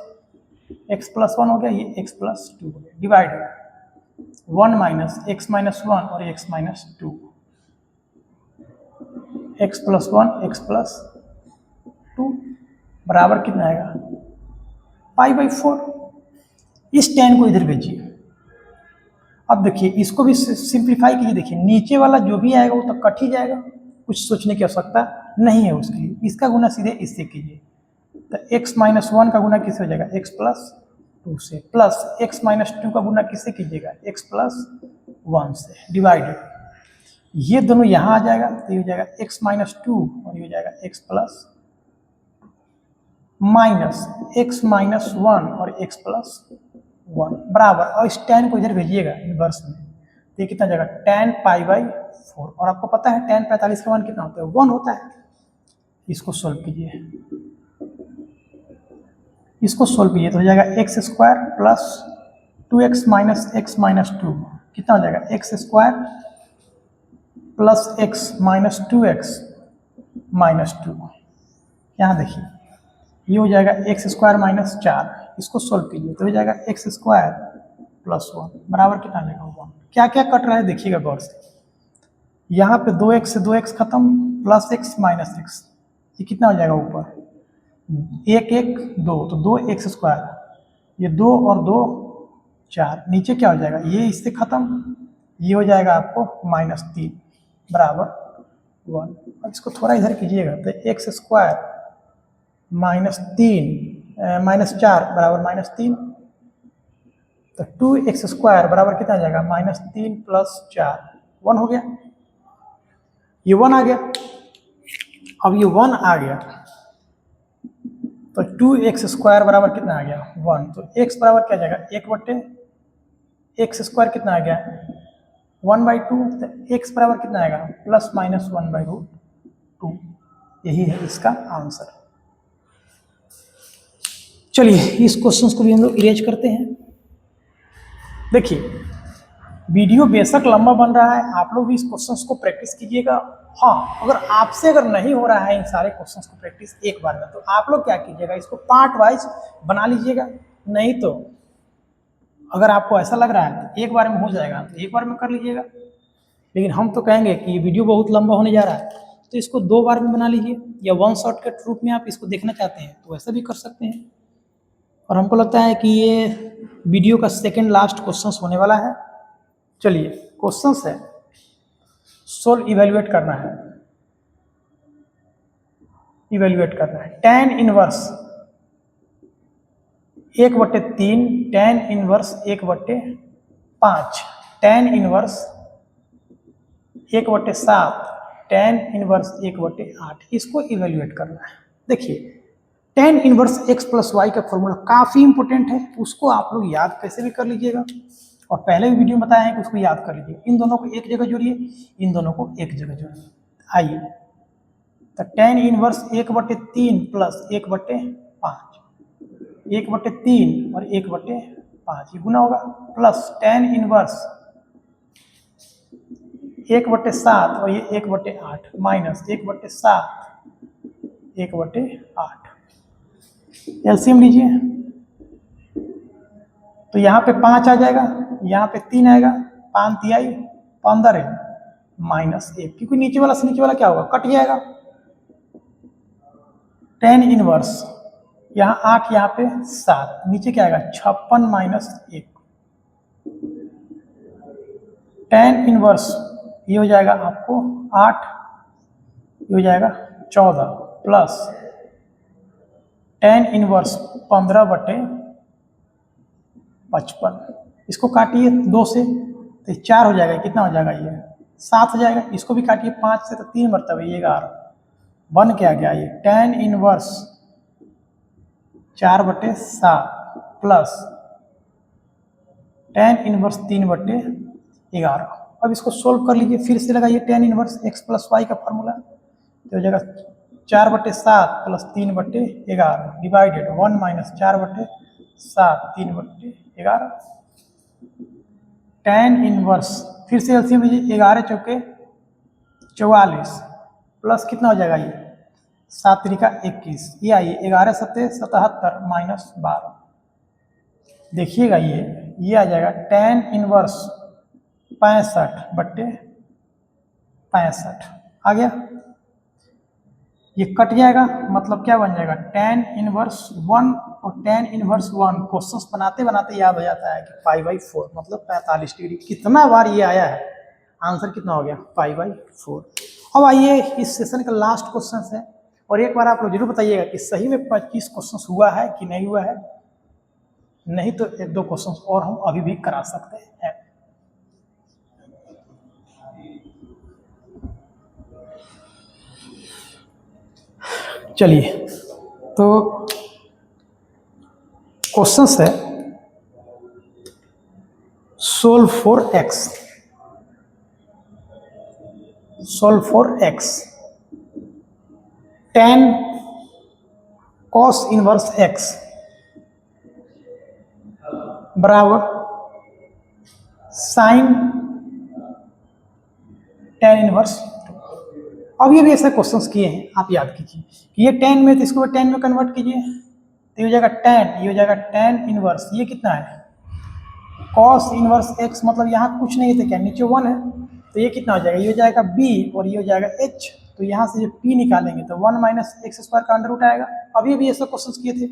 x प्लस 1 हो गया, ये x प्लस 2 हो गया, डिवाइडेड 1 माइनस x माइनस 1 और x minus 2, x plus 1 x plus 2 बराबर कितना आएगा पाई बाई 4। इस tan को इधर भेजिए। अब देखिए इसको भी सिंप्लीफाई कीजिए, देखिए नीचे वाला जो भी आएगा वो तो कट ही जाएगा, कुछ सोचने की आवश्यकता नहीं है उसके लिए। इसका गुना सीधे इससे कीजिए, तो x माइनस 1 का गुना किससे हो जाएगा, x प्लस 2 से, प्लस x माइनस 2 का गुना किससे कीजिएगा, x प्लस 1 से, डिवाइडेड ये दोनों यहाँ आ जाएगा, तो ये हो जाएगा x माइनस 2 और ये हो जाएगा x plus minus x minus 1 और x प्लस 1 बराबर, और इस tan को इधर भेजिएगा इनवर्स में, तो ये कितना जाएगा tan पाई बाई 4। और आपको पता है tan 45 का मान कितना होता है, 1 होता है। इसको सोल्व कीजिए, इसको सोल्व कीजिए तो हो जाएगा x square plus 2x minus x minus 2 कितना हो जाएगा, x square plus x minus 2x minus 2। यहाँ देखिए ये हो जाएगा एक्स स्क्वायर माइनस 4, इसको सोल्व कीजिए तो हो जाएगा एक्स स्क्वायर प्लस 1 बराबर कितना आ जाएगा 1। क्या क्या कट रहा है देखिएगा गौर से, यहाँ पे 2x से 2x खत्म प्लस x माइनस x, ये कितना हो जाएगा ऊपर 1 1 2 तो 2x स्क्वायर, ये 2 और 2 4, नीचे क्या हो जाएगा ये इससे खत्म, ये हो जाएगा आपको माइनस 3 बराबर 1। अब इसको थोड़ा इधर कीजिएगा तो एक्स स्क्वायर माइनस 3 माइनस 4 बराबर माइनस 3, तो 2x स्क्वायर बराबर कितना आ जाएगा माइनस 3 प्लस 4, 1 हो गया, ये 1 आ गया। अब ये 1 आ गया तो 2x स्क्वायर बराबर कितना आ गया 1, तो x बराबर क्या आ जाएगा 1/x स्क्वायर कितना आ गया 1/2, तो x बराबर कितना आएगा प्लस माइनस 1/2। यही है इसका आंसर। चलिए इस क्वेश्चन को भी हम लोग इरेज करते हैं। देखिए वीडियो बेशक लंबा बन रहा है, आप लोग भी इस क्वेश्चंस को प्रैक्टिस कीजिएगा। हाँ अगर आपसे अगर नहीं हो रहा है इन सारे क्वेश्चंस को प्रैक्टिस एक बार में, तो आप लोग क्या कीजिएगा इसको पार्ट वाइज बना लीजिएगा, नहीं तो अगर आपको ऐसा लग रहा है तो एक बार में हो जाएगा तो एक बार में कर लीजिएगा। लेकिन हम तो कहेंगे कि ये वीडियो बहुत लंबा होने जा रहा है तो इसको 2 बार में बना लीजिए, या 1 शॉर्टकट रूप में आप इसको देखना चाहते हैं तो वैसा भी कर सकते हैं। और हमको लगता है कि ये वीडियो का सेकेंड लास्ट क्वेश्चन होने वाला है। चलिए क्वेश्चन है सोल्व इवेल्युएट करना है, इवेल्युएट करना है tan inverse 1/3 tan inverse 1/5 tan inverse 1/7 tan inverse 1/8, इसको इवेल्युएट करना है। देखिए tan inverse x plus y का फॉर्मूला काफ़ी इंपॉर्टेंट है, उसको आप लोग याद कैसे भी कर लीजिएगा, और पहले भी वीडियो में बताया है कि उसको याद कर लीजिए। इन दोनों को एक जगह जोड़िए, इन दोनों को एक जगह जोड़िए। आइए तो tan इनवर्स 1/3 प्लस 1/5, 1/3 और 1/5 ये गुना होगा, प्लस tan इनवर्स 1/7 और ये 1/8 माइनस 1/7 1/8। एलसीएम लीजिए तो यहाँ पे 5 आ जाएगा, यहाँ पे 3 आएगा, 5 तिहाई 15 है माइनस 1, क्योंकि नीचे वाला से नीचे वाला क्या होगा कट जाएगा। tan इनवर्स यहाँ 8 यहाँ पे 7, नीचे क्या आएगा 56 माइनस 1। tan इनवर्स ये हो जाएगा आपको 8, ये हो जाएगा 14 प्लस tan इनवर्स 15/55, इसको काटिए 2 से तो 4 हो जाएगा, कितना हो जाएगा ये 7 हो जाएगा, इसको भी काटिए 5 से तो 3 मरतबा ये 11 बन के आ गया ये tan inverse 4/7 plus tan inverse 3/11। अब इसको सोल्व कर लीजिए, फिर से लगाइए tan inverse x plus y का फॉर्मूला, तो हो जाएगा 4/7 plus 3/11 divided 1 minus 4/7 3/11। tan inverse फिर से एलसीएम लीजिए, 11 चौके 44 प्लस कितना हो जाएगा ये 7 त्रिका 21, ये आइए 11 सत्ते 77 माइनस 12। देखिएगा ये आ जाएगा tan इनवर्स 65/65 आ गया, ये कट जाएगा, मतलब क्या बन जाएगा tan इनवर्स 1 और tan इनवर्स 1 क्वेश्चंस बनाते बनाते याद हो जाता है कि π/4 मतलब 45 डिग्री। कितना बार ये आया है, आंसर कितना हो गया π/4। अब आइए इस सेशन का लास्ट क्वेश्चन है, और एक बार आप लोग जरूर बताइएगा कि सही में 25 क्वेश्चन हुआ है कि नहीं हुआ है, नहीं तो 1-2 क्वेश्चन और हम अभी भी करा सकते हैं। चलिए तो क्वेश्चन है solve for x। Solve for x, ten cos inverse x बराबर साइन टेन इनवर्स। अब ये भी ऐसे क्वेश्चंस किए हैं, आप याद कीजिए कि ये 10 में, तो इसको 10 में कन्वर्ट कीजिए, तो ये हो जाएगा 10, ये हो जाएगा 10 इनवर्स, ये कितना है कॉस इनवर्स एक्स, मतलब यहाँ कुछ नहीं है तो क्या नीचे 1 है, तो ये कितना हो जाएगा, ये हो जाएगा b और ये हो जाएगा h, तो यहाँ से जो p निकालेंगे तो 1 माइनस एक्स स्क्वायर का अंडर रूट आएगा। अभी भी ऐसे क्वेश्चंस किए थे,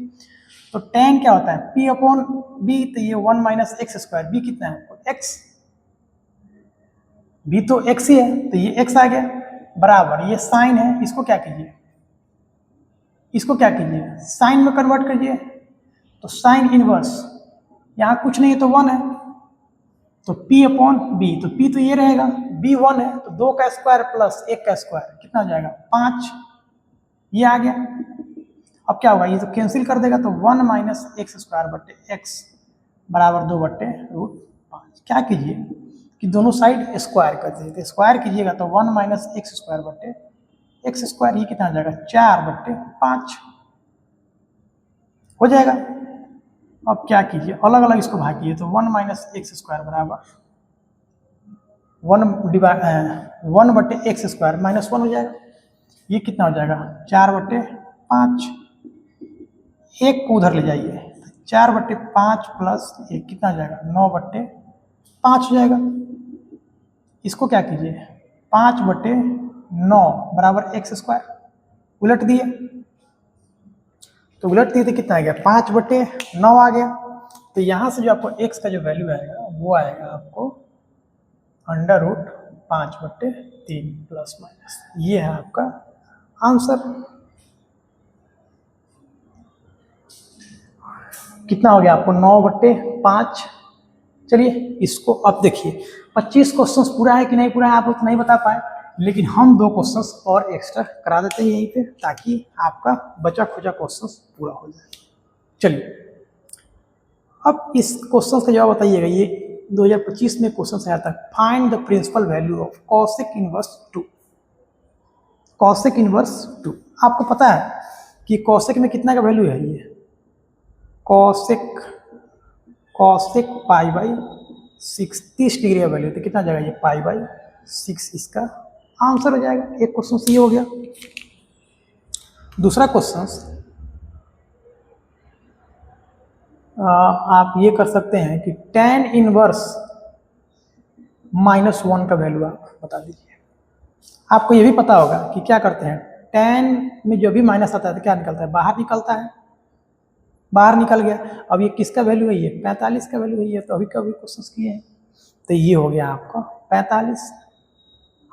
तो tan क्या होता है p अपॉन b, तो ये 1 माइनस एक्स स्क्वायर, b कितना है x, b तो x ही है, तो ये x आ गया बराबर, ये साइन है, इसको क्या कीजिए, इसको क्या कीजिए साइन में कन्वर्ट कीजिए, तो साइन इनवर्स, यहाँ कुछ नहीं है तो 1 है, तो p अपॉन b, तो p तो ये रहेगा, b 1 है, तो 2 का स्क्वायर प्लस 1 का स्क्वायर कितना हो जाएगा 5, ये आ गया। अब क्या होगा, ये तो कैंसिल कर देगा, तो 1 माइनस एक्स स्क्वायर बट्टे एक्स बराबर 2 बट्टे रूट 5। क्या कीजिए कि दोनों साइड स्क्वायर कर दीजिए, तो स्क्वायर कीजिएगा तो 1 माइनस एक्स स्क्वायर बट्टे एक्स स्क्वायर, ये कितना हो जाएगा 4 बट्टे 5 हो जाएगा। अब क्या कीजिए अलग अलग इसको भागिए, तो 1 माइनस एक्स स्क्वायर बराबर 1 बट्टे एक्स स्क्वायर माइनस 1 हो जाएगा, ये कितना हो जाएगा 4 बट्टे 5, एक को उधर ले जाइए, 4 बट्टे 5 प्लस 1 कितना हो जाएगा 9 बट्टे 5 हो जाएगा। इसको क्या कीजिए 5 बट्टे 9 बराबर एक्स स्क्वायर, उलट दिए, तो उलट दिए तो कितना आ गया 5 बट्टे 9 आ गया। तो यहाँ से जो आपको x का जो वैल्यू आएगा वो आएगा आपको अंडर रूट 5 बट्टे 3 प्लस माइनस, ये है आपका आंसर। कितना हो गया आपको 9 बट्टे 5। चलिए इसको अब देखिए 25 क्वेश्चंस पूरा है कि नहीं पूरा है आप लोग तो नहीं बता पाए, लेकिन हम 2 क्वेश्चंस और एक्स्ट्रा करा देते हैं यहीं पे, ताकि आपका बचा खुचा क्वेश्चंस पूरा हो जाए। चलिए अब इस क्वेश्चन का जवाब बताइएगा, ये 2025 में क्वेश्चन आया था, find the principal value of cosec inverse 2। Cosec inverse 2 आपको पता है कि कॉसेक में कितना का वैल्यू है, ये कॉसेक पाई बाई 6 30 डिग्री का वैल्यू, तो कितना आ जाएगा ये पाई बाई 6 इसका आंसर हो जाएगा। एक क्वेश्चन ये हो गया। दूसरा क्वेश्चन आप ये कर सकते हैं कि tan इनवर्स -1 का वैल्यू आप बता दीजिए। आपको ये भी पता होगा कि क्या करते हैं, tan में जो भी माइनस आता है तो क्या निकलता है, बाहर निकलता है, बाहर निकल गया। अब ये किसका वैल्यू है, ये 45 का वैल्यू है, ये तो अभी कभी क्वेश्चन किए हैं, तो ये हो गया आपका 45,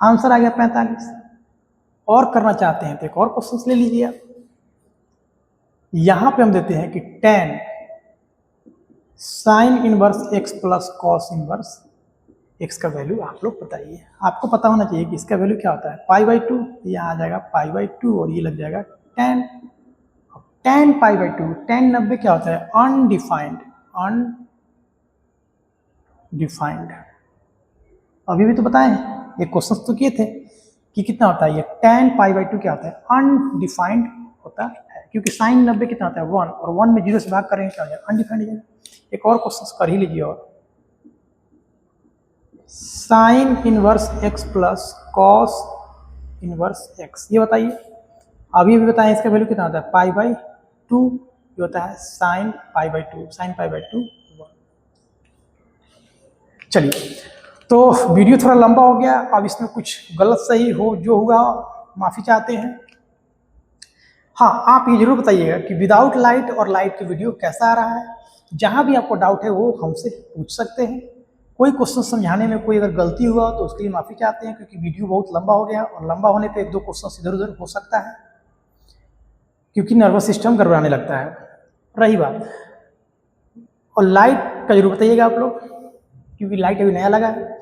आंसर आ गया 45। और करना चाहते हैं तो एक और क्वेश्चन ले लीजिए आप। यहाँ पे हम देते हैं कि tan sign inverse x plus cos inverse x का वैल्यू आप लोग बताइए। आपको पता होना चाहिए कि इसका वैल्यू क्या होता है पाई बाई 2, यहाँ आ जाएगा पाई बाई 2 और ये लग जाएगा tan। tan pi by 2, tan 90 क्या होता है अनडिफाइंड, अनडिफाइंड अभी भी तो बताएं, ये क्वेश्चन तो किए थे कि कितना होता है ये tan पाई बाई 2 क्या होता है अनडिफाइंड होता है, क्योंकि साइन 90 कितना होता है 1 और 1 में 0 से भाग करेंगे क्या हो जाएगा अनडिफाइंड हो जाएगा। एक और क्वेश्चन कर ही लीजिए, और sign inverse x plus cos inverse x, ये बताइए। अभी भी बताएं इसका वैल्यू कितना होता है पाई बाई 2, ये होता है sine pi by 2, sine pi by 2 1। चलिए तो वीडियो थोड़ा लंबा हो गया, अब इसमें कुछ गलत सही हो जो हुआ माफ़ी चाहते हैं। हाँ आप ये जरूर बताइएगा कि विदाउट लाइट और लाइट की वीडियो कैसा आ रहा है। जहाँ भी आपको डाउट है वो हमसे पूछ सकते हैं। कोई क्वेश्चन समझाने में कोई अगर गलती हुआ तो उसके लिए माफ़ी चाहते हैं, क्योंकि वीडियो बहुत लंबा हो गया और लंबा होने पे 1-2 क्वेश्चन इधर उधर हो सकता है, क्योंकि नर्वस सिस्टम गड़बड़ाने लगता है। रही बात, और लाइट का जरूर बताइएगा आप लोग, क्योंकि लाइट अभी नया लगा है।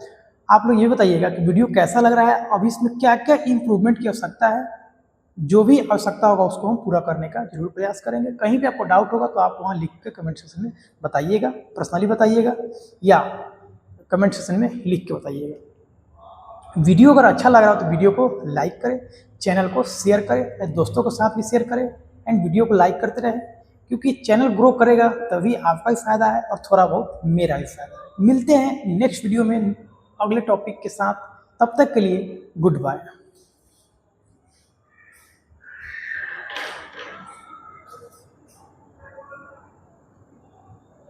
आप लोग ये बताइएगा कि वीडियो कैसा लग रहा है, अभी इसमें क्या क्या इम्प्रूवमेंट की आवश्यकता है। जो भी आवश्यकता होगा उसको हम पूरा करने का जरूर प्रयास करेंगे। कहीं पे आपको डाउट होगा तो आप वहाँ लिख के कमेंट सेक्शन में बताइएगा, पर्सनली बताइएगा या कमेंट सेक्शन में लिख के बताइएगा। वीडियो अगर अच्छा लग रहा हो तो वीडियो को लाइक करें, चैनल को शेयर करें, दोस्तों के साथ भी शेयर करें एंड वीडियो को लाइक करते रहें, क्योंकि चैनल ग्रो करेगा तभी आपका भी फायदा है और थोड़ा बहुत मेरा भी फायदा है। मिलते हैं नेक्स्ट वीडियो में अगले टॉपिक के साथ, तब तक के लिए गुड बाय।